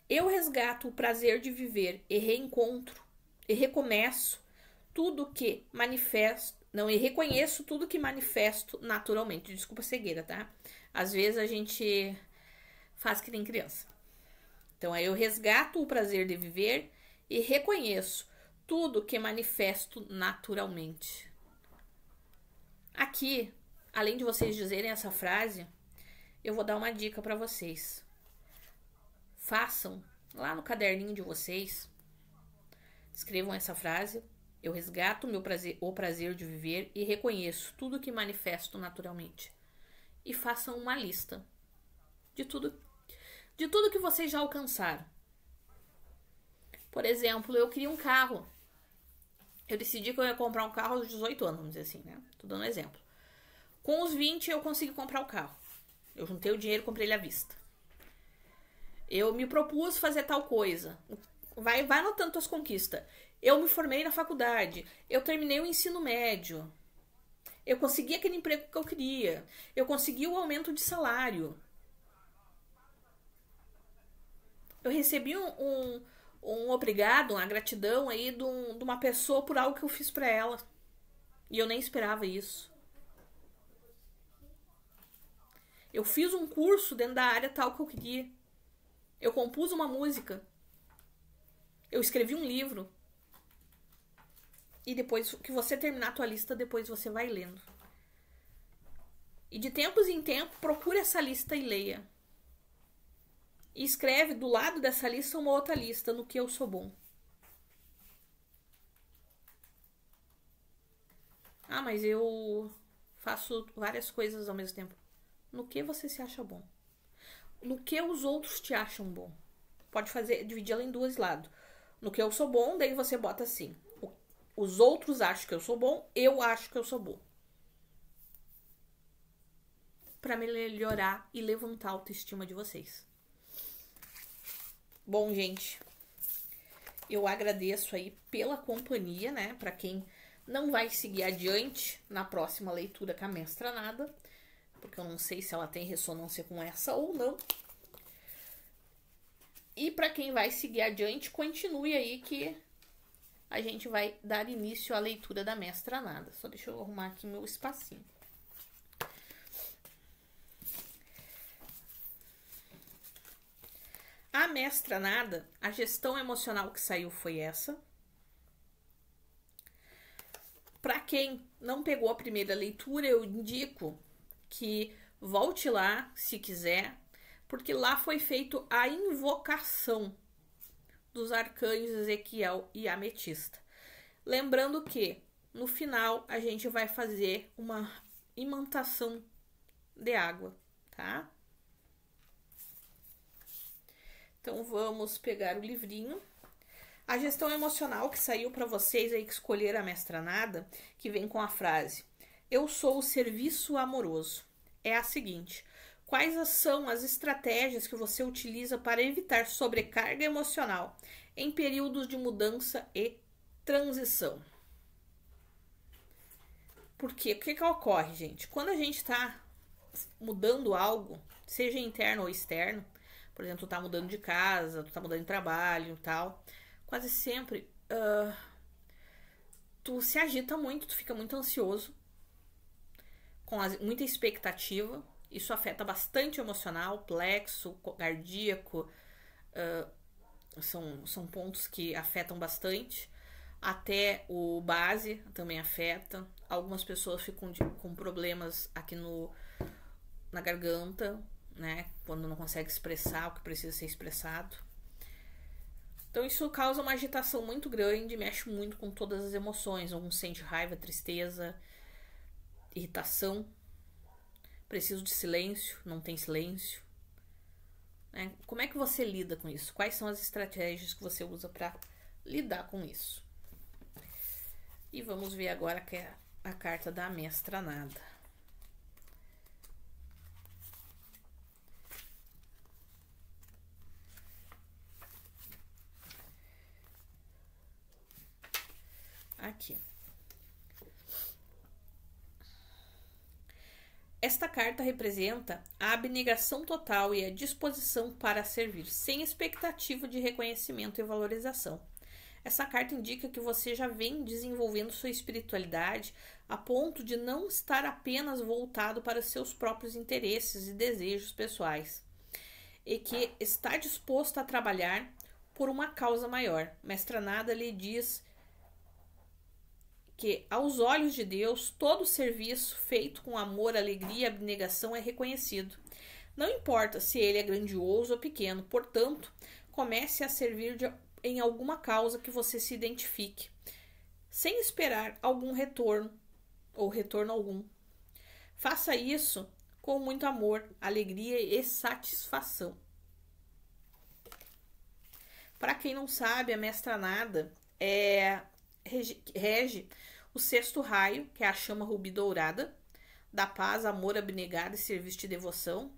Eu resgato o prazer de viver e reencontro e recomeço tudo que manifesto. Não, e reconheço tudo que manifesto naturalmente. Desculpa a cegueira, tá? Às vezes a gente faz que nem criança. Então, aí eu resgato o prazer de viver e reconheço tudo que manifesto naturalmente. Aqui, além de vocês dizerem essa frase, eu vou dar uma dica para vocês. Façam lá no caderninho de vocês, escrevam essa frase. Eu resgato o prazer de viver e reconheço tudo que manifesto naturalmente. E façam uma lista de tudo que vocês já alcançaram. Por exemplo, eu queria um carro. Eu decidi que eu ia comprar um carro aos 18 anos, vamos dizer assim, né? Tô dando um exemplo. Com os 20 eu consegui comprar o carro. Eu juntei o dinheiro e comprei ele à vista. Eu me propus fazer tal coisa. Vai anotando tuas conquistas. Eu me formei na faculdade. Eu terminei o ensino médio. Eu consegui aquele emprego que eu queria. Eu consegui o aumento de salário. Eu recebi um obrigado, uma gratidão aí de uma pessoa por algo que eu fiz pra ela. E eu nem esperava isso. Eu fiz um curso dentro da área tal que eu queria. Eu compus uma música. Eu escrevi um livro. E depois que você terminar a tua lista, depois você vai lendo. E de tempos em tempos, procure essa lista e leia. E escreve do lado dessa lista uma outra lista no que eu sou bom. Ah, mas eu faço várias coisas ao mesmo tempo. No que você se acha bom? No que os outros te acham bom? Pode dividir ela em dois lados. No que eu sou bom, daí você bota assim. Os outros acham que eu sou bom, eu acho que eu sou bom. Pra melhorar e levantar a autoestima de vocês. Bom, gente, eu agradeço aí pela companhia, né? Pra quem não vai seguir adiante na próxima leitura com a Mestra Nada, porque eu não sei se ela tem ressonância com essa ou não. E pra quem vai seguir adiante, continue aí que a gente vai dar início à leitura da Mestra Nada. Só deixa eu arrumar aqui meu espacinho. A Mestra Nada, a gestão emocional que saiu foi essa. Para quem não pegou a primeira leitura, eu indico que volte lá, se quiser, porque lá foi feito a invocação dos arcanjos Ezequiel e Ametista. Lembrando que no final a gente vai fazer uma imantação de água, tá? Então vamos pegar o livrinho. A gestão emocional que saiu para vocês aí que escolheram a Mestra Nada, que vem com a frase: eu sou o serviço amoroso. É a seguinte: quais são as estratégias que você utiliza para evitar sobrecarga emocional em períodos de mudança e transição? Porque o que ocorre, gente? Quando a gente está mudando algo, seja interno ou externo, por exemplo, tu tá mudando de casa, tu tá mudando de trabalho e tal, quase sempre tu se agita muito, tu fica muito ansioso, com muita expectativa. Isso afeta bastante o emocional, plexo, cardíaco, são pontos que afetam bastante. Até o base também afeta. Algumas pessoas ficam com problemas aqui na garganta, né? Quando não consegue expressar o que precisa ser expressado. Então isso causa uma agitação muito grande, mexe muito com todas as emoções. Alguns sente raiva, tristeza, irritação. Preciso de silêncio, não tem silêncio. Né? Como é que você lida com isso? Quais são as estratégias que você usa para lidar com isso? E vamos ver agora que é a carta da Mestra Nada. Aqui. Esta carta representa a abnegação total e a disposição para servir, sem expectativa de reconhecimento e valorização. Essa carta indica que você já vem desenvolvendo sua espiritualidade a ponto de não estar apenas voltado para seus próprios interesses e desejos pessoais, e que está disposto a trabalhar por uma causa maior. Mestra Nada lhe diz que, aos olhos de Deus, todo serviço feito com amor, alegria e abnegação é reconhecido. Não importa se ele é grandioso ou pequeno, portanto, comece a servir em alguma causa que você se identifique, sem esperar algum retorno ou retorno algum. Faça isso com muito amor, alegria e satisfação. Para quem não sabe, a Mestra Nada é rege o sexto raio, que é a chama rubi dourada, da paz, amor abnegado e serviço de devoção.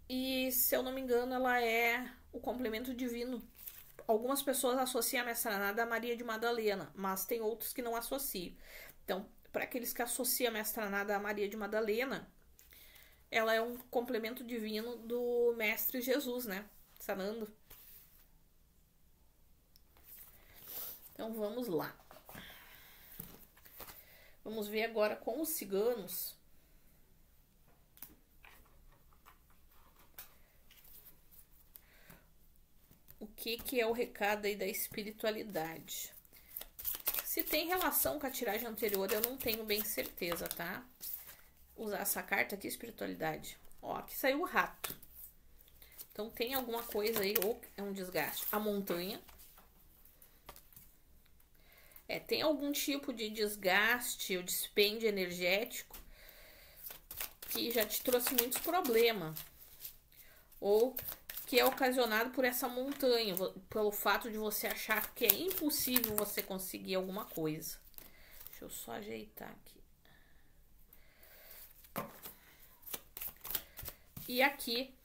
E, se eu não me engano, ela é o complemento divino. Algumas pessoas associam a Mestra Nada a Maria de Madalena, mas tem outros que não associam. Então, para aqueles que associam a Mestra Nada a Maria de Madalena, ela é um complemento divino do Mestre Jesus, né? Sanando. Então, vamos lá. Vamos ver agora com os ciganos. O que é o recado aí da espiritualidade? Se tem relação com a tiragem anterior, eu não tenho bem certeza, tá? Usar essa carta aqui, espiritualidade. Ó, aqui saiu o rato. Então tem alguma coisa aí, ou é um desgaste. A montanha. Tem algum tipo de desgaste ou dispêndio energético que já te trouxe muitos problemas. Ou que é ocasionado por essa montanha, pelo fato de você achar que é impossível você conseguir alguma coisa. Deixa eu só ajeitar aqui. E aqui,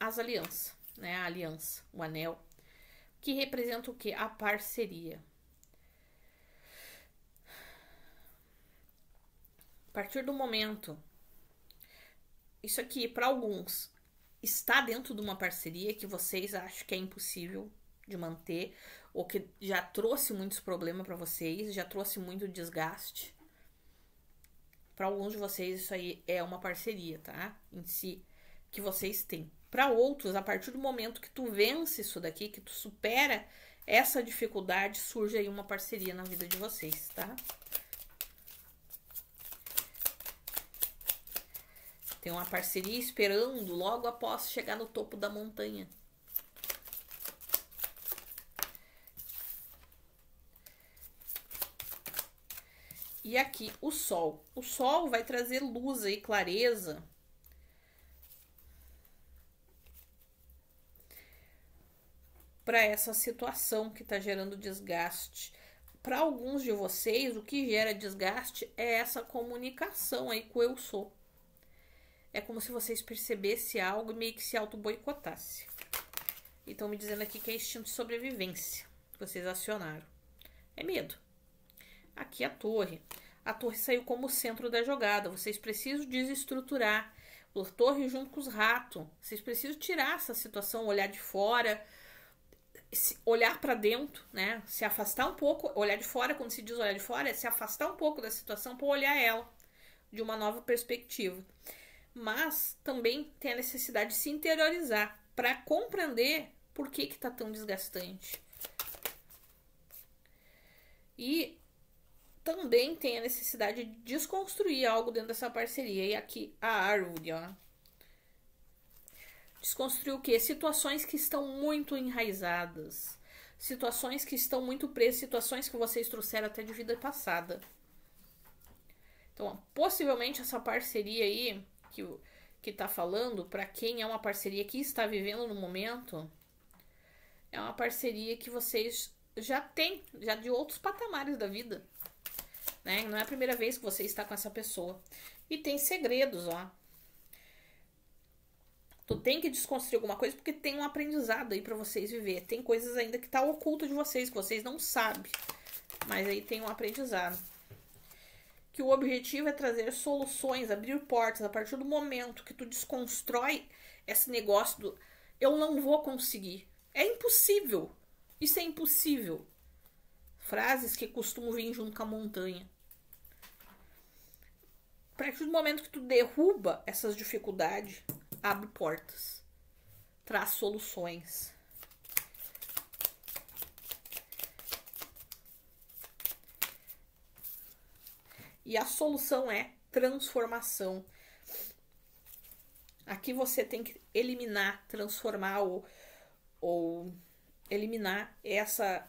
as alianças, né? A aliança, o anel, que representa o quê? A parceria. A partir do momento, isso aqui, para alguns, está dentro de uma parceria que vocês acham que é impossível de manter, ou que já trouxe muitos problemas para vocês, já trouxe muito desgaste. Para alguns de vocês isso aí é uma parceria, tá? Em si, que vocês têm. Para outros, a partir do momento que tu vence isso daqui, que tu supera essa dificuldade, surge aí uma parceria na vida de vocês, tá? Tem uma parceria esperando logo após chegar no topo da montanha. E aqui o sol. O sol vai trazer luz aí, clareza. Para essa situação que está gerando desgaste. Para alguns de vocês, o que gera desgaste é essa comunicação aí com o eu sou. É como se vocês percebessem algo e meio que se auto-boicotassem. E estão me dizendo aqui que é instinto de sobrevivência que vocês acionaram. É medo. Aqui a torre. A torre saiu como centro da jogada. Vocês precisam desestruturar. A torre junto com os ratos. Vocês precisam tirar essa situação, olhar de fora, olhar para dentro, né? Se afastar um pouco. Olhar de fora, quando se diz olhar de fora, é se afastar um pouco da situação para olhar ela de uma nova perspectiva. Mas também tem a necessidade de se interiorizar para compreender por que está tão desgastante. E também tem a necessidade de desconstruir algo dentro dessa parceria. E aqui a árvore, ó. Desconstruir o quê? Situações que estão muito enraizadas. Situações que estão muito presas. Situações que vocês trouxeram até de vida passada. Então, possivelmente essa parceria aí que tá falando, para quem é uma parceria que está vivendo no momento, é uma parceria que vocês já têm, já de outros patamares da vida, né? Não é a primeira vez que você está com essa pessoa. E tem segredos, ó. Tu tem que desconstruir alguma coisa porque tem um aprendizado aí para vocês viver. Tem coisas ainda que tá oculto de vocês, que vocês não sabem. Mas aí tem um aprendizado. Que o objetivo é trazer soluções, abrir portas. A partir do momento que tu desconstrói esse negócio do eu não vou conseguir. É impossível. Isso é impossível. Frases que costumam vir junto com a montanha. A partir do momento que tu derruba essas dificuldades, abre portas. Traz soluções. E a solução é transformação. Aqui você tem que eliminar, transformar ou eliminar essa...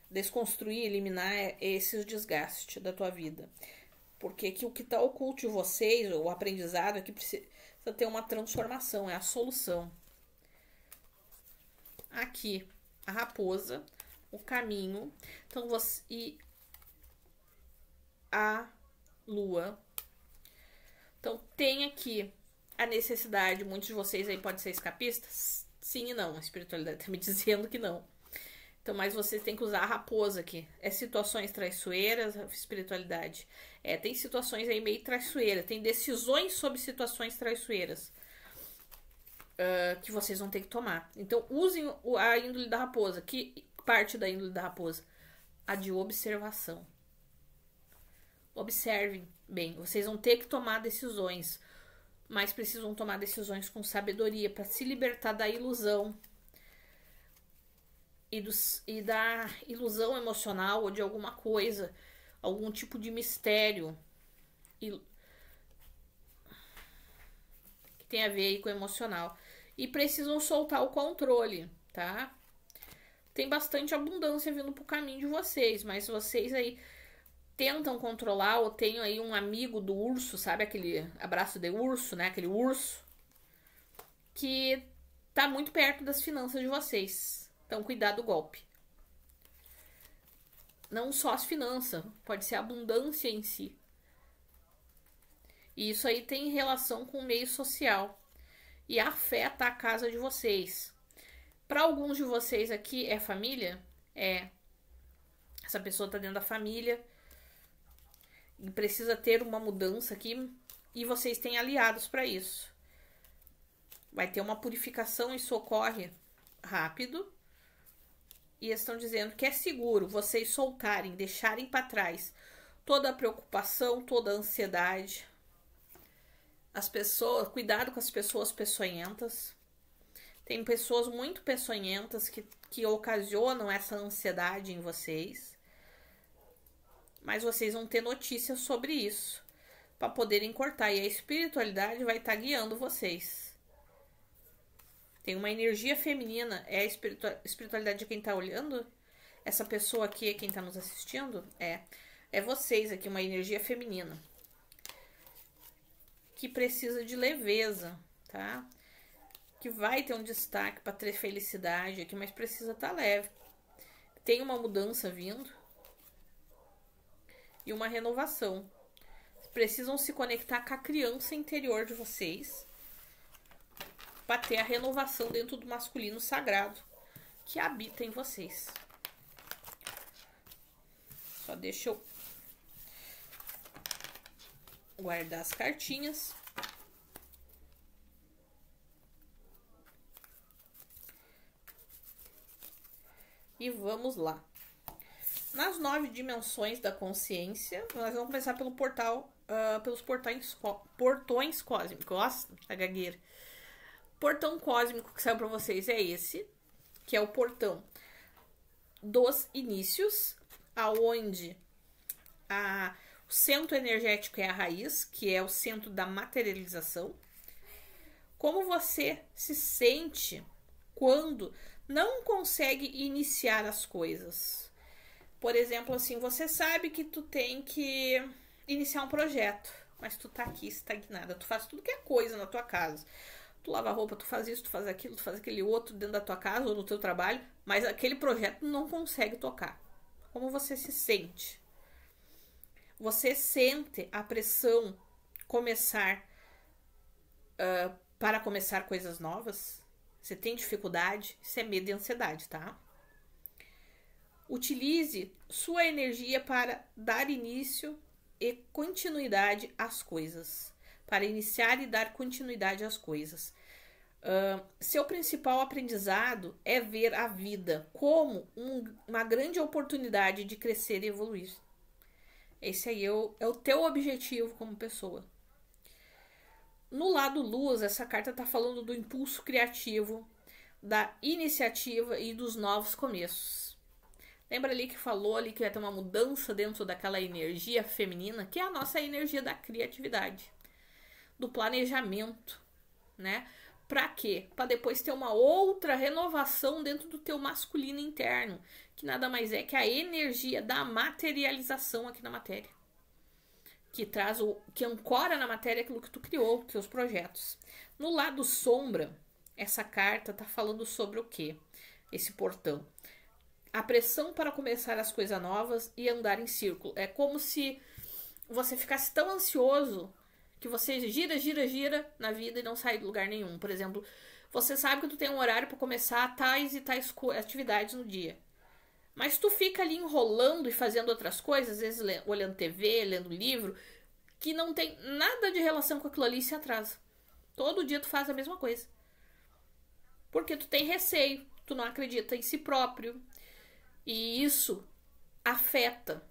Desconstruir, eliminar esses desgastes da tua vida. Porque aqui o que está oculto de vocês, o aprendizado, é que precisa ter uma transformação, é a solução. aqui a raposa, o caminho, então você e a lua. Então tem aqui a necessidade, muitos de vocês aí podem ser escapistas? Sim e não, a espiritualidade tá me dizendo que não. Então, mas vocês têm que usar a raposa aqui. É situações traiçoeiras, a espiritualidade. Tem situações aí meio traiçoeiras, tem decisões sobre situações traiçoeiras que vocês vão ter que tomar. Então, usem a índole da raposa. Que parte da índole da raposa? A de observação. Observem bem, vocês vão ter que tomar decisões, mas precisam tomar decisões com sabedoria para se libertar da ilusão e da ilusão emocional ou de alguma coisa, algum tipo de mistério que tem a ver aí com o emocional. E precisam soltar o controle, tá? Tem bastante abundância vindo pro caminho de vocês, mas vocês aí tentam controlar, ou tem aí um amigo do urso, sabe aquele abraço de urso, né? Aquele urso que tá muito perto das finanças de vocês. Então, cuidado do golpe. Não só as finanças, pode ser a abundância em si. E isso aí tem relação com o meio social e afeta a casa de vocês. Para alguns de vocês aqui é família? Essa pessoa tá dentro da família e precisa ter uma mudança aqui e vocês têm aliados para isso. Vai ter uma purificação, isso ocorre rápido. E estão dizendo que é seguro vocês soltarem, deixarem para trás toda a preocupação, toda a ansiedade. As pessoas, cuidado com as pessoas peçonhentas. Tem pessoas muito peçonhentas que ocasionam essa ansiedade em vocês. Mas vocês vão ter notícias sobre isso para poderem cortar. E a espiritualidade vai estar guiando vocês. Tem uma energia feminina. É a espiritualidade de quem tá olhando? Essa pessoa aqui é quem tá nos assistindo? É vocês aqui, uma energia feminina. Que precisa de leveza, tá? Que vai ter um destaque para ter felicidade aqui, mas precisa estar leve. Tem uma mudança vindo. E uma renovação. Precisam se conectar com a criança interior de vocês para ter a renovação dentro do masculino sagrado que habita em vocês. Só deixa eu guardar as cartinhas. E vamos lá. Nas 9 dimensões da consciência, nós vamos começar pelo portal, pelos portões cósmicos. Nossa, a gagueira. Portão cósmico que saiu para vocês é esse, que é o portão dos inícios, aonde o centro energético é a raiz, que é o centro da materialização. Como você se sente quando não consegue iniciar as coisas? Por exemplo, assim, você sabe que tu tem que iniciar um projeto, mas tu tá aqui estagnada, tu faz tudo que é coisa na tua casa. Tu lava a roupa, tu faz isso, tu faz aquilo, tu faz aquele outro dentro da tua casa ou no teu trabalho, mas aquele projeto não consegue tocar. Como você se sente? Você sente a pressão para começar coisas novas? Você tem dificuldade? Isso é medo e ansiedade, tá? Utilize sua energia para dar início e continuidade às coisas. Para iniciar e dar continuidade às coisas. Seu principal aprendizado é ver a vida como uma grande oportunidade de crescer e evoluir. Esse aí é o teu objetivo como pessoa. No lado luz, essa carta está falando do impulso criativo, da iniciativa e dos novos começos. Lembra ali que falou ali que vai ter uma mudança dentro daquela energia feminina, que é a nossa energia da criatividade, do planejamento, né? Pra quê? Pra depois ter uma outra renovação dentro do teu masculino interno, que nada mais é que a energia da materialização aqui na matéria. Que ancora na matéria aquilo que tu criou, teus projetos. No lado sombra, essa carta tá falando sobre o quê? esse portão. A pressão para começar as coisas novas e andar em círculo. É como se você ficasse tão ansioso que você gira na vida e não sai de lugar nenhum. Por exemplo, você sabe que tu tem um horário para começar tais e tais atividades no dia. Mas tu fica ali enrolando e fazendo outras coisas, às vezes olhando TV, lendo livro, que não tem nada de relação com aquilo ali e se atrasa. Todo dia tu faz a mesma coisa. Porque tu tem receio, tu não acredita em si próprio. E isso afeta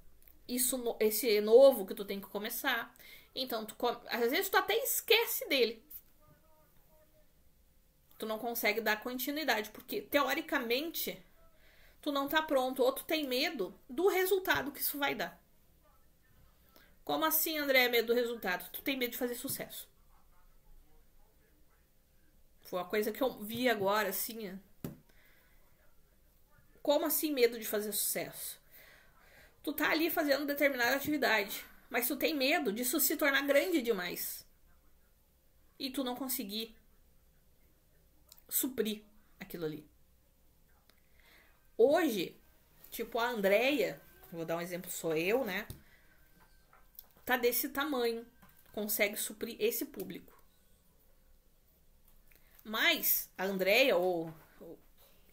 esse novo que tu tem que começar. Então, às vezes tu até esquece dele. Tu não consegue dar continuidade, porque teoricamente tu não tá pronto, ou tu tem medo do resultado que isso vai dar. Como assim, André, medo do resultado? Tu tem medo de fazer sucesso. Foi uma coisa que eu vi agora, assim. Como assim medo de fazer sucesso? Tu tá ali fazendo determinada atividade, mas tu tem medo disso se tornar grande demais. E tu não conseguir suprir aquilo ali. Hoje, tipo a Andrea, vou dar um exemplo, sou eu, né? Tá desse tamanho, consegue suprir esse público. Mas a Andrea ou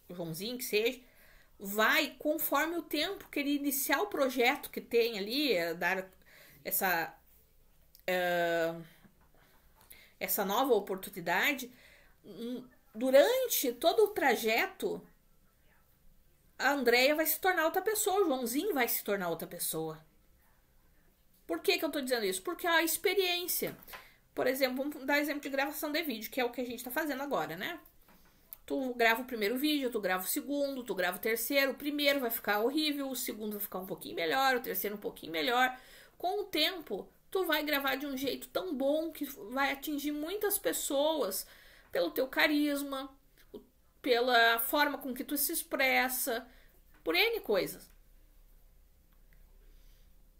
o Joãozinho, que seja, vai conforme o tempo que ele iniciar o projeto que tem ali, dar essa nova oportunidade. Durante todo o trajeto, a Andrea vai se tornar outra pessoa, o Joãozinho vai se tornar outra pessoa. Por que eu tô dizendo isso? Porque a experiência. Por exemplo, vamos dar exemplo de gravação de vídeo, que é o que a gente tá fazendo agora, né? Tu grava o primeiro vídeo, tu grava o segundo, tu grava o terceiro. O primeiro vai ficar horrível, o segundo vai ficar um pouquinho melhor, o terceiro um pouquinho melhor. Com o tempo, tu vai gravar de um jeito tão bom que vai atingir muitas pessoas pelo teu carisma, pela forma com que tu se expressa, por N coisas.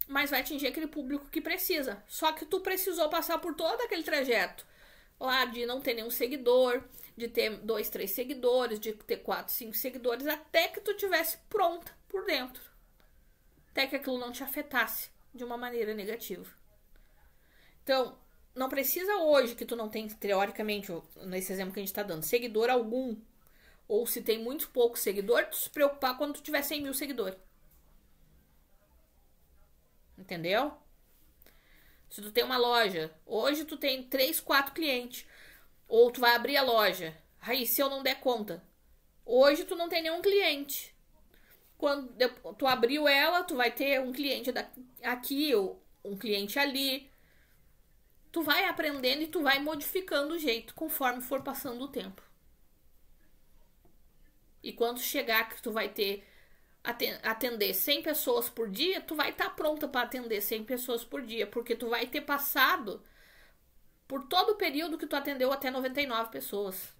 Mas vai atingir aquele público que precisa. Só que tu precisou passar por todo aquele trajeto lá de não ter nenhum seguidor, de ter 2, 3 seguidores, de ter 4, 5 seguidores, até que tu tivesse pronta por dentro. Até que aquilo não te afetasse de uma maneira negativa. Então, não precisa hoje que tu não tem, teoricamente, nesse exemplo que a gente tá dando, seguidor algum. Ou se tem muito pouco seguidor, tu se preocupar quando tu tiver 100 mil seguidores. Entendeu? Se tu tem uma loja, hoje tu tem 3, 4 clientes. Ou tu vai abrir a loja. Aí, se eu não der conta. Hoje tu não tem nenhum cliente. Quando tu abriu ela, tu vai ter um cliente aqui, ou um cliente ali. Tu vai aprendendo e tu vai modificando o jeito conforme for passando o tempo. E quando chegar que tu vai ter atender 100 pessoas por dia, tu vai estar pronta para atender 100 pessoas por dia, porque tu vai ter passado por todo o período que tu atendeu até 99 pessoas.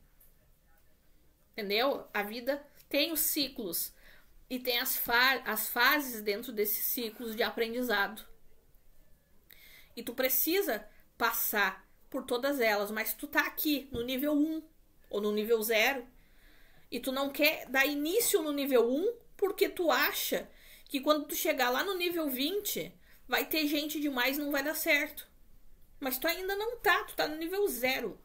Entendeu? A vida tem os ciclos e tem as fases dentro desses ciclos de aprendizado. E tu precisa passar por todas elas, mas tu tá aqui no nível 1 ou no nível 0 e tu não quer dar início no nível 1 porque tu acha que quando tu chegar lá no nível 20 vai ter gente demais e não vai dar certo. Mas tu ainda não tá, tu tá no nível 0.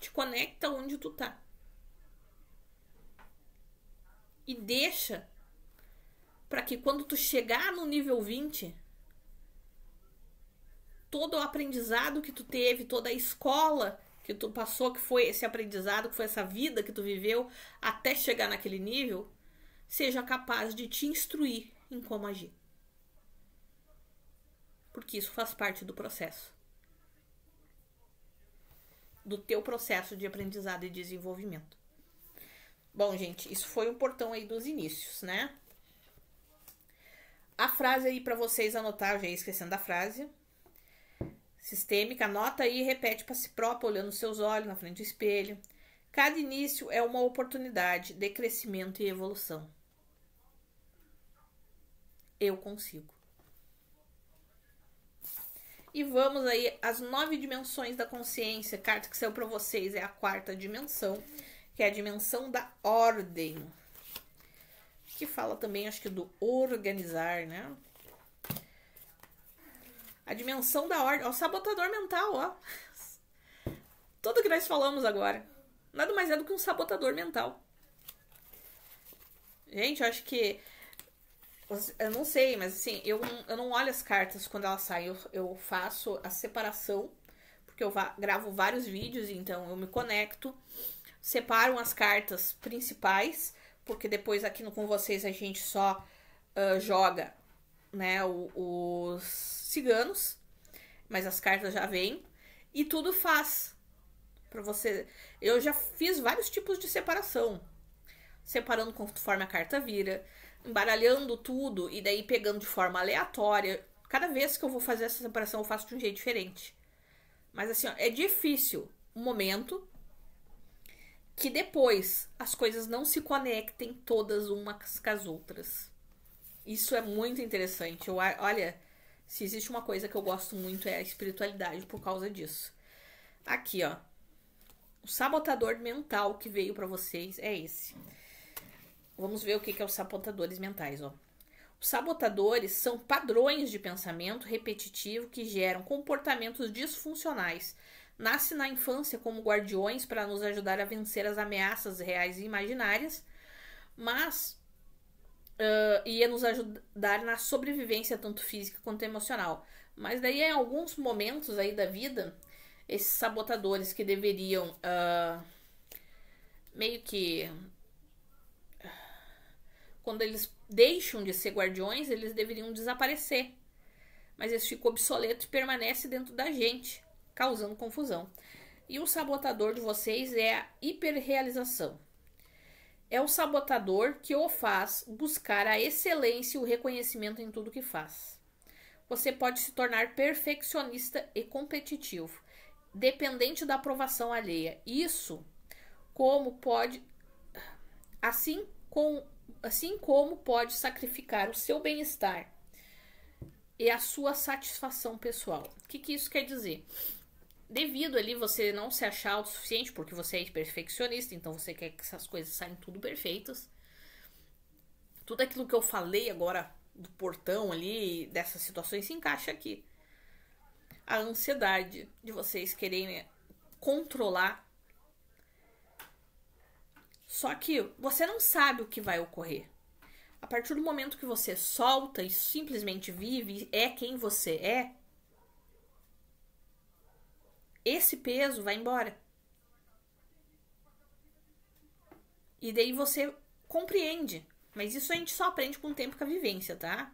Te conecta onde tu tá. E deixa para que quando tu chegar no nível 20, todo o aprendizado que tu teve, toda a escola que tu passou, que foi esse aprendizado, que foi essa vida que tu viveu até chegar naquele nível, seja capaz de te instruir em como agir. Porque isso faz parte do processo. Do teu processo de aprendizado e desenvolvimento. Bom, gente, isso foi um portão aí dos inícios, né? A frase aí pra vocês anotar, eu já ia esquecendo a frase. Sistêmica, anota aí e repete para si próprio, olhando os seus olhos na frente do espelho. Cada início é uma oportunidade de crescimento e evolução. Eu consigo. E vamos aí às 9 dimensões da consciência. A carta que saiu para vocês é a 4ª dimensão. que é a dimensão da ordem. Que fala também, acho que do organizar, né? A dimensão da ordem. Ó, o sabotador mental, ó. Tudo que nós falamos agora. Nada mais é do que um sabotador mental. Gente, eu acho que... Eu não sei, mas assim, eu não olho as cartas quando elas saem. Eu faço a separação, porque eu gravo vários vídeos, então eu me conecto. Separo as cartas principais, porque depois aqui com vocês a gente só joga, né, os ciganos, mas as cartas já vêm e tudo faz para você. Eu já fiz vários tipos de separação, separando conforme a carta vira, embaralhando tudo e daí pegando de forma aleatória. Cada vez que eu vou fazer essa separação eu faço de um jeito diferente. Mas assim, ó, é difícil um momento que depois as coisas não se conectem todas umas com as outras. Isso é muito interessante. Olha, se existe uma coisa que eu gosto muito é a espiritualidade por causa disso. Aqui, ó. O sabotador mental que veio para vocês é esse. Vamos ver o que é os sabotadores mentais, ó. Os sabotadores são padrões de pensamento repetitivo que geram comportamentos disfuncionais. Nasce na infância como guardiões para nos ajudar a vencer as ameaças reais e imaginárias, mas ia nos ajudar na sobrevivência tanto física quanto emocional. Mas daí em alguns momentos aí da vida, esses sabotadores que deveriam meio que... Quando eles deixam de ser guardiões, eles deveriam desaparecer. Mas eles ficam obsoletos e permanecem dentro da gente, causando confusão. E o sabotador de vocês é a hiperrealização. É o sabotador que o faz buscar a excelência e o reconhecimento em tudo que faz. Você pode se tornar perfeccionista e competitivo, dependente da aprovação alheia. Isso como pode... Assim como pode sacrificar o seu bem-estar e a sua satisfação pessoal. O que isso quer dizer? Devido ali você não se achar autossuficiente, porque você é perfeccionista, então você quer que essas coisas saiam tudo perfeitas. Tudo aquilo que eu falei agora do portão ali, dessas situações, se encaixa aqui. A ansiedade de vocês quererem controlar. Só que você não sabe o que vai ocorrer. A partir do momento que você solta e simplesmente vive, é quem você é, esse peso vai embora. E daí você compreende. Mas isso a gente só aprende com o tempo e com a vivência, tá?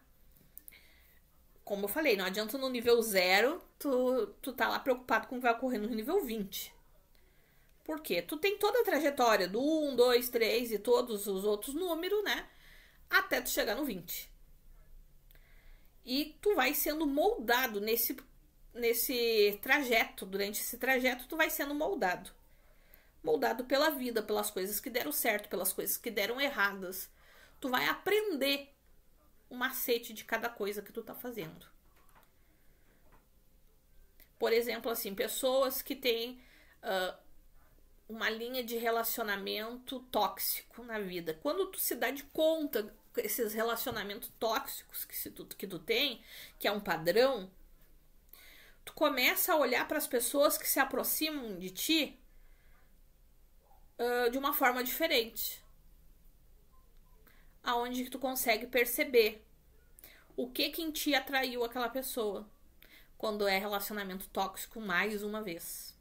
Como eu falei, não adianta no nível 0 tu tá lá preocupado com o que vai ocorrer no nível 20. Por quê? Tu tem toda a trajetória do 1, 2, 3 e todos os outros números, né? Até tu chegar no 20. E tu vai sendo moldado nesse trajeto. Durante esse trajeto tu vai sendo moldado. Moldado pela vida, pelas coisas que deram certo, pelas coisas que deram erradas. Tu vai aprender o macete de cada coisa que tu tá fazendo. Por exemplo, assim, pessoas que têm uma linha de relacionamento tóxico na vida. Quando tu se dá de conta esses relacionamentos tóxicos que tu tem, que é um padrão, tu começa a olhar para as pessoas que se aproximam de ti de uma forma diferente. Aonde tu consegue perceber o que em ti atraiu aquela pessoa quando é relacionamento tóxico mais uma vez.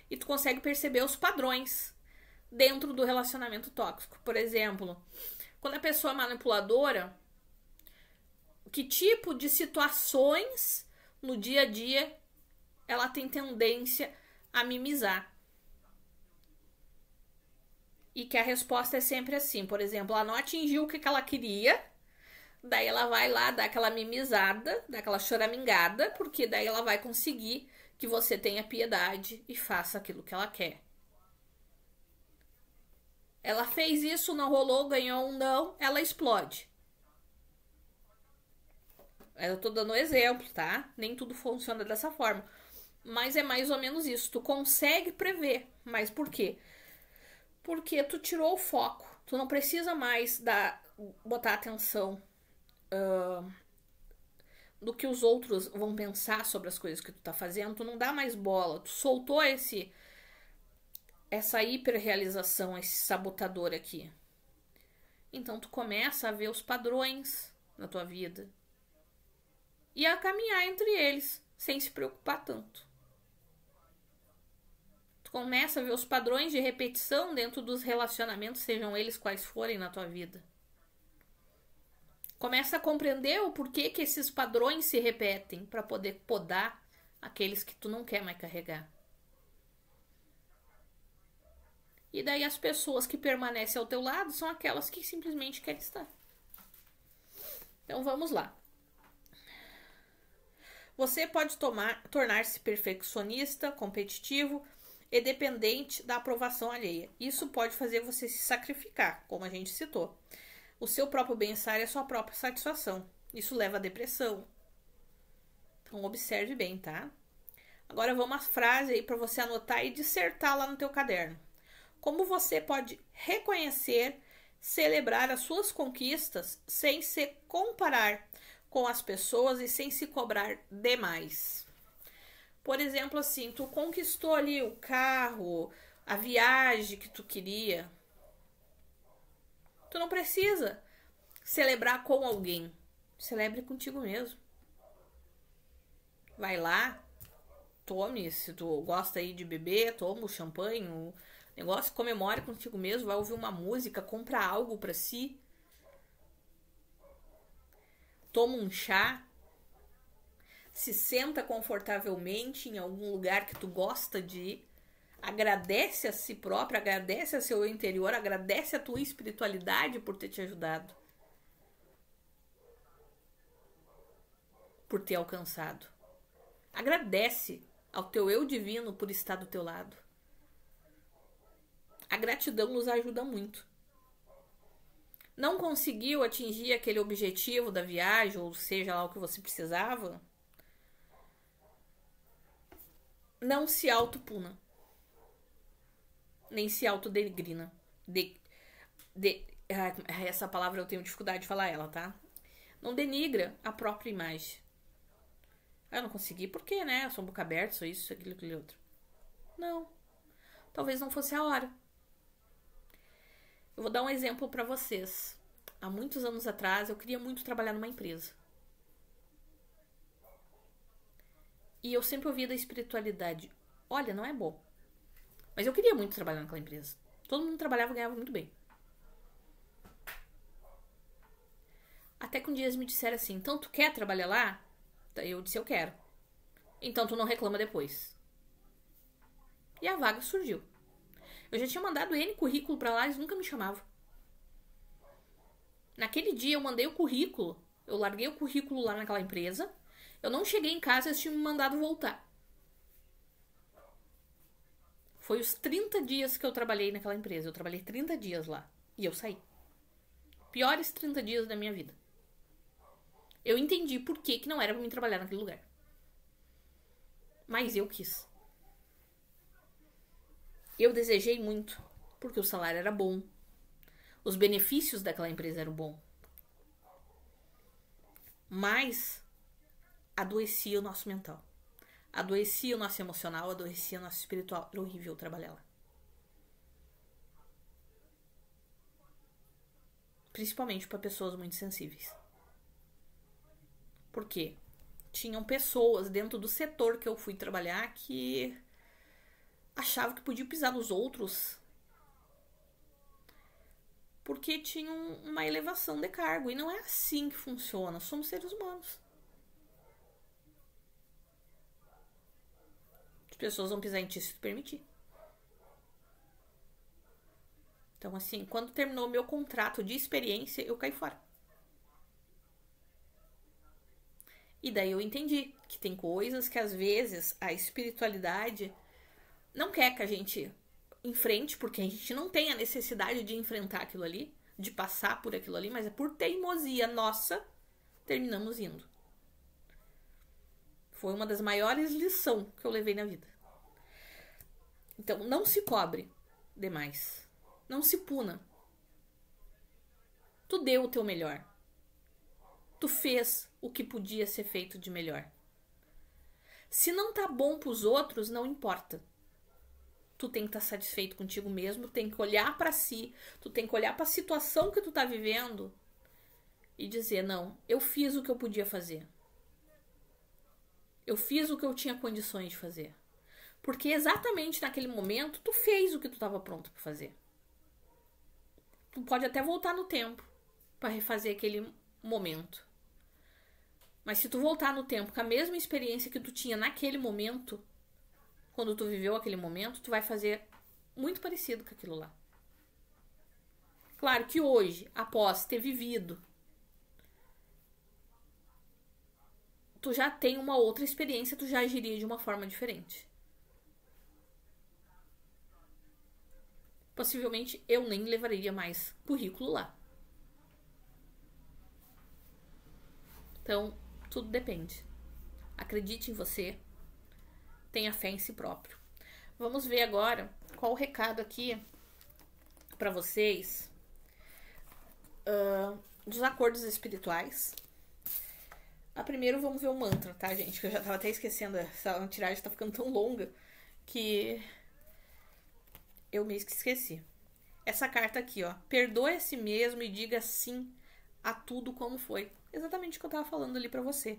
E tu consegue perceber os padrões dentro do relacionamento tóxico. Por exemplo, quando a pessoa é manipuladora, que tipo de situações no dia a dia ela tem tendência a mimizar. E que a resposta é sempre assim. Por exemplo, ela não atingiu o que ela queria, daí ela vai lá dar aquela mimizada, dar aquela choramingada, porque daí ela vai conseguir que você tenha piedade e faça aquilo que ela quer. Ela fez isso, não rolou, ganhou um não, ela explode. Eu tô dando exemplo, tá? Nem tudo funciona dessa forma. Mas é mais ou menos isso. Tu consegue prever. Mas por quê? Porque tu tirou o foco. Tu não precisa mais botar atenção do que os outros vão pensar sobre as coisas que tu tá fazendo. Tu não dá mais bola. Tu soltou essa hiperrealização, esse sabotador aqui. Então tu começa a ver os padrões na tua vida e a caminhar entre eles sem se preocupar tanto. Tu começa a ver os padrões de repetição dentro dos relacionamentos, sejam eles quais forem na tua vida. Começa a compreender o porquê que esses padrões se repetem para poder podar aqueles que tu não quer mais carregar. E daí as pessoas que permanecem ao teu lado são aquelas que simplesmente querem estar. Então vamos lá. Você pode tornar-se perfeccionista, competitivo e dependente da aprovação alheia. Isso pode fazer você se sacrificar, como a gente citou. O seu próprio bem-estar é a sua própria satisfação. Isso leva à depressão. Então observe bem, tá? Agora vamos às frases aí para você anotar e dissertar lá no teu caderno. Como você pode reconhecer, celebrar as suas conquistas sem se comparar com as pessoas e sem se cobrar demais? Por exemplo, assim, tu conquistou ali o carro, a viagem que tu queria. Tu não precisa celebrar com alguém. Celebre contigo mesmo. Vai lá, tome, se tu gosta aí de beber, toma o champanhe, o negócio, comemore contigo mesmo, vai ouvir uma música, compra algo pra si. Toma um chá. Se senta confortavelmente em algum lugar que tu gosta de ir. Agradece a si próprio, agradece a seu interior, agradece a tua espiritualidade por ter te ajudado. Por ter alcançado. Agradece ao teu eu divino por estar do teu lado. A gratidão nos ajuda muito. Não conseguiu atingir aquele objetivo da viagem, ou seja lá o que você precisava? Não se autopuna. Nem se autodegrina. Essa palavra eu tenho dificuldade de falar ela, tá? Não denigra a própria imagem. Eu não consegui, por quê, né? Eu sou um boca aberta, sou isso, aquilo, aquele outro. Não. Talvez não fosse a hora. Eu vou dar um exemplo pra vocês. Há muitos anos atrás, eu queria muito trabalhar numa empresa. E eu sempre ouvia da espiritualidade. Olha, não é bom. Mas eu queria muito trabalhar naquela empresa. Todo mundo trabalhava e ganhava muito bem. Até que um dia eles me disseram assim, então tu quer trabalhar lá? Eu disse, eu quero. Então tu não reclama depois. E a vaga surgiu. Eu já tinha mandado N currículo pra lá, eles nunca me chamavam. Naquele dia eu mandei o currículo, eu larguei o currículo lá naquela empresa, eu não cheguei em casa, eles tinham me mandado voltar. Foi os 30 dias que eu trabalhei naquela empresa, eu trabalhei 30 dias lá e eu saí. Piores 30 dias da minha vida. Eu entendi por que não era pra mim trabalhar naquele lugar. Mas eu quis. Eu desejei muito, porque o salário era bom. Os benefícios daquela empresa eram bons. Mas adoecia o nosso mental. Adoecia o nosso emocional, adoecia o nosso espiritual. Era horrível trabalhar lá. Principalmente para pessoas muito sensíveis. Por quê? Tinham pessoas dentro do setor que eu fui trabalhar que achavam que podiam pisar nos outros porque tinham uma elevação de cargo. E não é assim que funciona. Somos seres humanos. As pessoas vão pisar em ti se tu permitir. Então, assim, quando terminou o meu contrato de experiência, eu caí fora. E daí eu entendi que tem coisas que às vezes a espiritualidade não quer que a gente enfrente, porque a gente não tem a necessidade de enfrentar aquilo ali, de passar por aquilo ali, mas é por teimosia nossa, terminamos indo. Foi uma das maiores lições que eu levei na vida. Então, não se cobre demais. Não se puna. Tu deu o teu melhor. Tu fez o que podia ser feito de melhor. Se não tá bom pros outros, não importa. Tu tem que estar satisfeito contigo mesmo, tem que olhar pra si, tu tem que olhar pra situação que tu tá vivendo e dizer, não, eu fiz o que eu podia fazer. Eu fiz o que eu tinha condições de fazer. Porque exatamente naquele momento, tu fez o que tu tava pronto pra fazer. Tu pode até voltar no tempo pra refazer aquele momento. Mas se tu voltar no tempo com a mesma experiência que tu tinha naquele momento, quando tu viveu aquele momento, tu vai fazer muito parecido com aquilo lá. Claro que hoje, após ter vivido, tu já tem uma outra experiência, tu já agiria de uma forma diferente. Possivelmente eu nem levaria mais currículo lá. Então, tudo depende. Acredite em você. Tenha fé em si próprio. Vamos ver agora qual o recado aqui para vocês dos acordos espirituais. Primeiro vamos ver o mantra, tá, gente? Que eu já tava até esquecendo. Essa tiragem tá ficando tão longa que eu mesmo que esqueci. Essa carta aqui, ó. Perdoe a si mesmo e diga sim a tudo como foi. Exatamente o que eu tava falando ali pra você.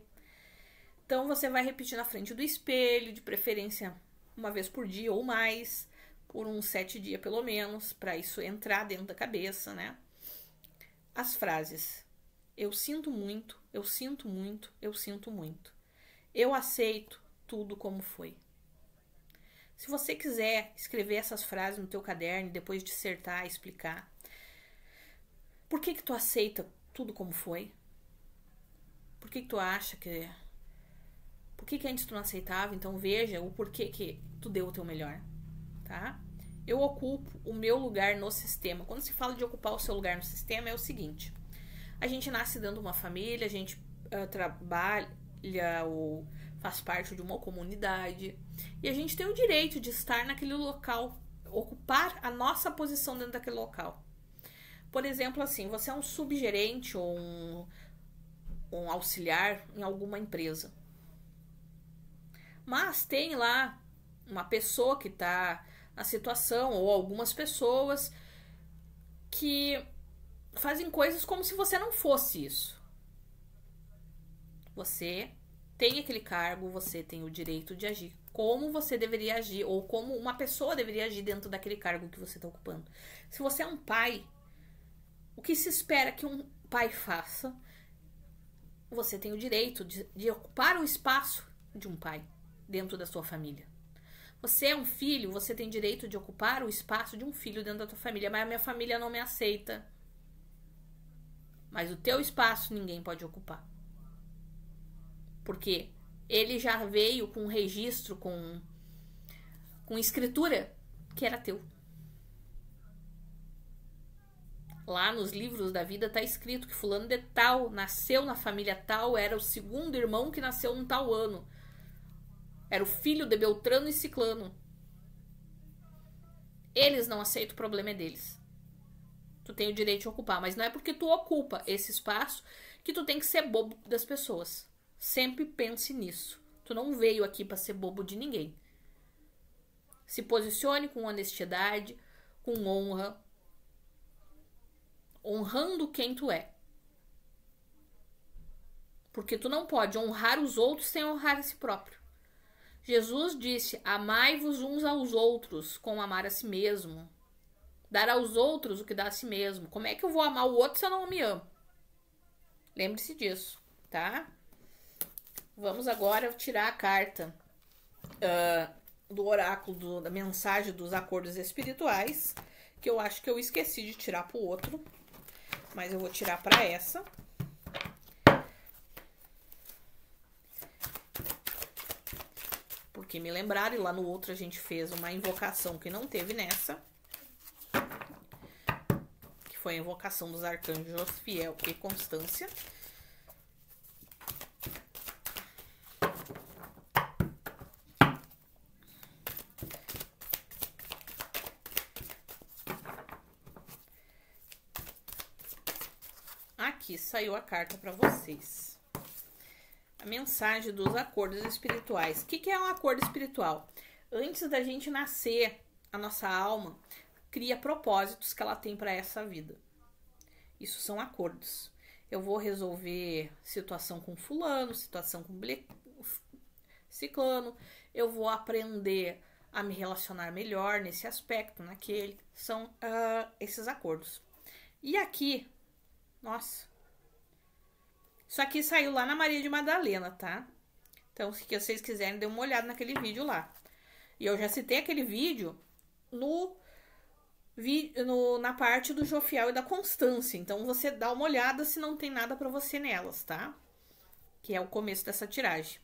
Então você vai repetir na frente do espelho, de preferência uma vez por dia ou mais, por uns 7 dias pelo menos, pra isso entrar dentro da cabeça, né? As frases: eu sinto muito, eu sinto muito, eu sinto muito. Eu aceito tudo como foi. Se você quiser escrever essas frases no teu caderno e depois dissertar, explicar. Por que tu aceita tudo como foi? Por que tu acha que... Por que antes tu não aceitava? Então veja o porquê que tu deu o teu melhor, tá? Eu ocupo o meu lugar no sistema. Quando se fala de ocupar o seu lugar no sistema, é o seguinte. A gente nasce dentro de uma família, a gente trabalha ou faz parte de uma comunidade. E a gente tem o direito de estar naquele local, ocupar a nossa posição dentro daquele local. Por exemplo, assim, você é um subgerente ou um auxiliar em alguma empresa. Mas tem lá uma pessoa que está na situação, ou algumas pessoas que fazem coisas como se você não fosse isso. Você tem aquele cargo, você tem o direito de agir como você deveria agir, ou como uma pessoa deveria agir dentro daquele cargo que você está ocupando. Se você é um pai, o que se espera que um pai faça, você tem o direito de ocupar o espaço de um pai dentro da sua família. Você é um filho, você tem direito de ocupar o espaço de um filho dentro da tua família. Mas a minha família não me aceita. Mas o teu espaço ninguém pode ocupar. Porque ele já veio com um registro, com escritura que era teu. Lá nos livros da vida tá escrito que fulano de tal nasceu na família tal, era o segundo irmão que nasceu num tal ano. Era o filho de Beltrano e Ciclano. Eles não aceitam, o problema é deles. Tu tem o direito de ocupar, mas não é porque tu ocupa esse espaço que tu tem que ser bobo das pessoas. Sempre pense nisso. Tu não veio aqui para ser bobo de ninguém. Se posicione com honestidade, com honra, honrando quem tu é. Porque tu não pode honrar os outros sem honrar a si próprio. Jesus disse: amai-vos uns aos outros como amar a si mesmo. Dar aos outros o que dá a si mesmo. Como é que eu vou amar o outro se eu não me amo? Lembre-se disso, tá? Vamos agora tirar a carta do oráculo, da mensagem dos acordos espirituais, que eu acho que eu esqueci de tirar pro outro, mas eu vou tirar para essa. Porque me lembraram, e lá no outro a gente fez uma invocação que não teve nessa. Que foi a invocação dos arcanjos Fiel e Constância. aqui saiu a carta para vocês. A mensagem dos acordos espirituais. O que é um acordo espiritual? Antes da gente nascer, a nossa alma cria propósitos que ela tem para essa vida. Isso são acordos. Eu vou resolver situação com fulano, situação com ciclano. Eu vou aprender a me relacionar melhor nesse aspecto, naquele. São esses acordos. E aqui, nossa, isso aqui saiu lá na Maria de Madalena, tá? Então, se vocês quiserem, dê uma olhada naquele vídeo lá. E eu já citei aquele vídeo na parte do Jofiel e da Constância. Então, você dá uma olhada se não tem nada pra você nelas, tá? Que é o começo dessa tiragem.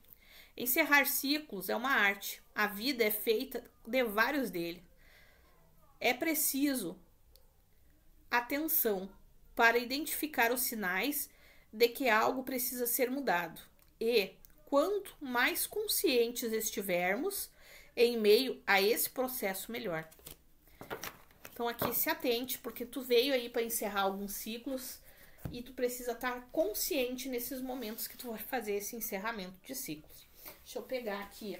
Encerrar ciclos é uma arte. A vida é feita de vários deles. É preciso atenção para identificar os sinais de que algo precisa ser mudado. E, quanto mais conscientes estivermos em meio a esse processo, melhor. Então, aqui se atente, porque tu veio aí para encerrar alguns ciclos e tu precisa estar consciente nesses momentos que tu vai fazer esse encerramento de ciclos. Deixa eu pegar aqui.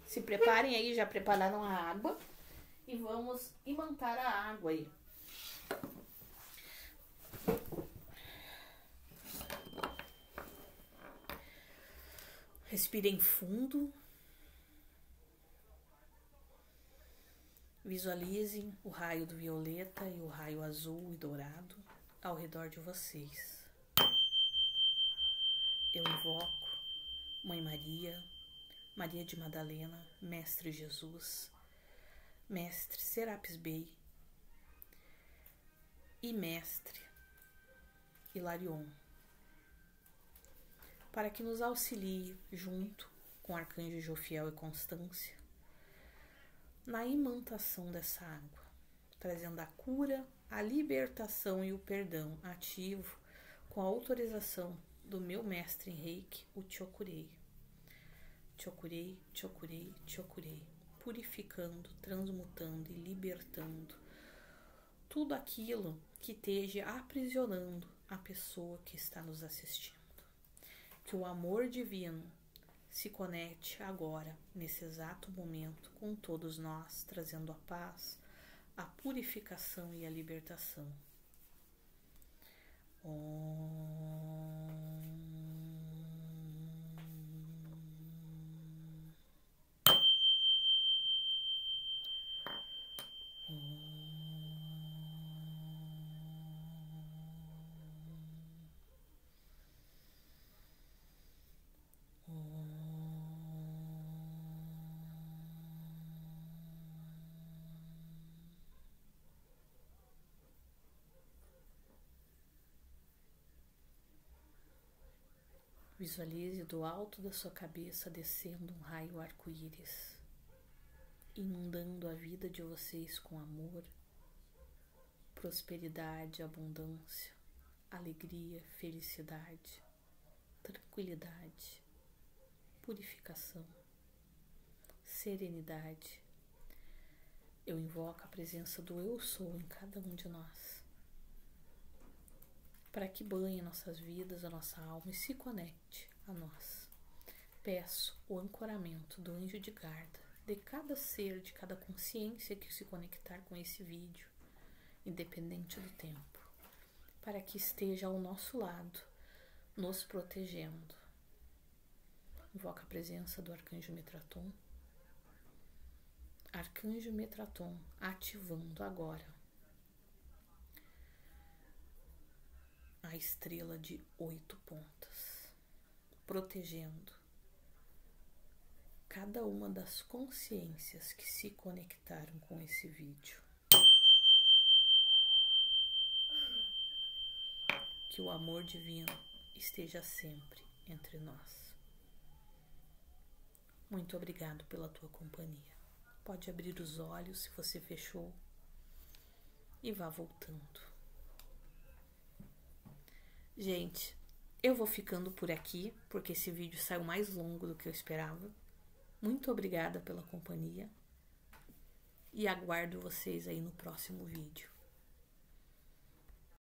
Se preparem aí, já prepararam a água e vamos imantar a água aí. Respirem fundo. Visualizem o raio do violeta e o raio azul e dourado ao redor de vocês. Eu invoco Mãe Maria, Maria de Madalena, Mestre Jesus, Mestre Serapis Bey e Mestre Hilarion, para que nos auxilie junto com Arcanjo Jofiel e Constância na imantação dessa água, trazendo a cura, a libertação e o perdão ativo com a autorização do meu mestre em Reiki, o Chokurei. Chokurei, Chokurei, Chokurei, purificando, transmutando e libertando tudo aquilo que esteja aprisionando a pessoa que está nos assistindo. Que o amor divino se conecte agora, nesse exato momento, com todos nós, trazendo a paz, a purificação e a libertação. Visualize do alto da sua cabeça descendo um raio arco-íris, inundando a vida de vocês com amor, prosperidade, abundância, alegria, felicidade, tranquilidade, purificação, serenidade. Eu invoco a presença do Eu Sou em cada um de nós, para que banhe nossas vidas, a nossa alma e se conecte a nós. Peço o ancoramento do anjo de guarda de cada ser, de cada consciência que se conectar com esse vídeo, independente do tempo, para que esteja ao nosso lado, nos protegendo. Invoco a presença do Arcanjo Metraton. Arcanjo Metraton ativando agora a estrela de 8 pontas, protegendo cada uma das consciências que se conectaram com esse vídeo. Que o amor divino esteja sempre entre nós. Muito obrigado pela tua companhia. Pode abrir os olhos se você fechou e vá voltando. Gente, eu vou ficando por aqui, porque esse vídeo saiu mais longo do que eu esperava. Muito obrigada pela companhia e aguardo vocês aí no próximo vídeo.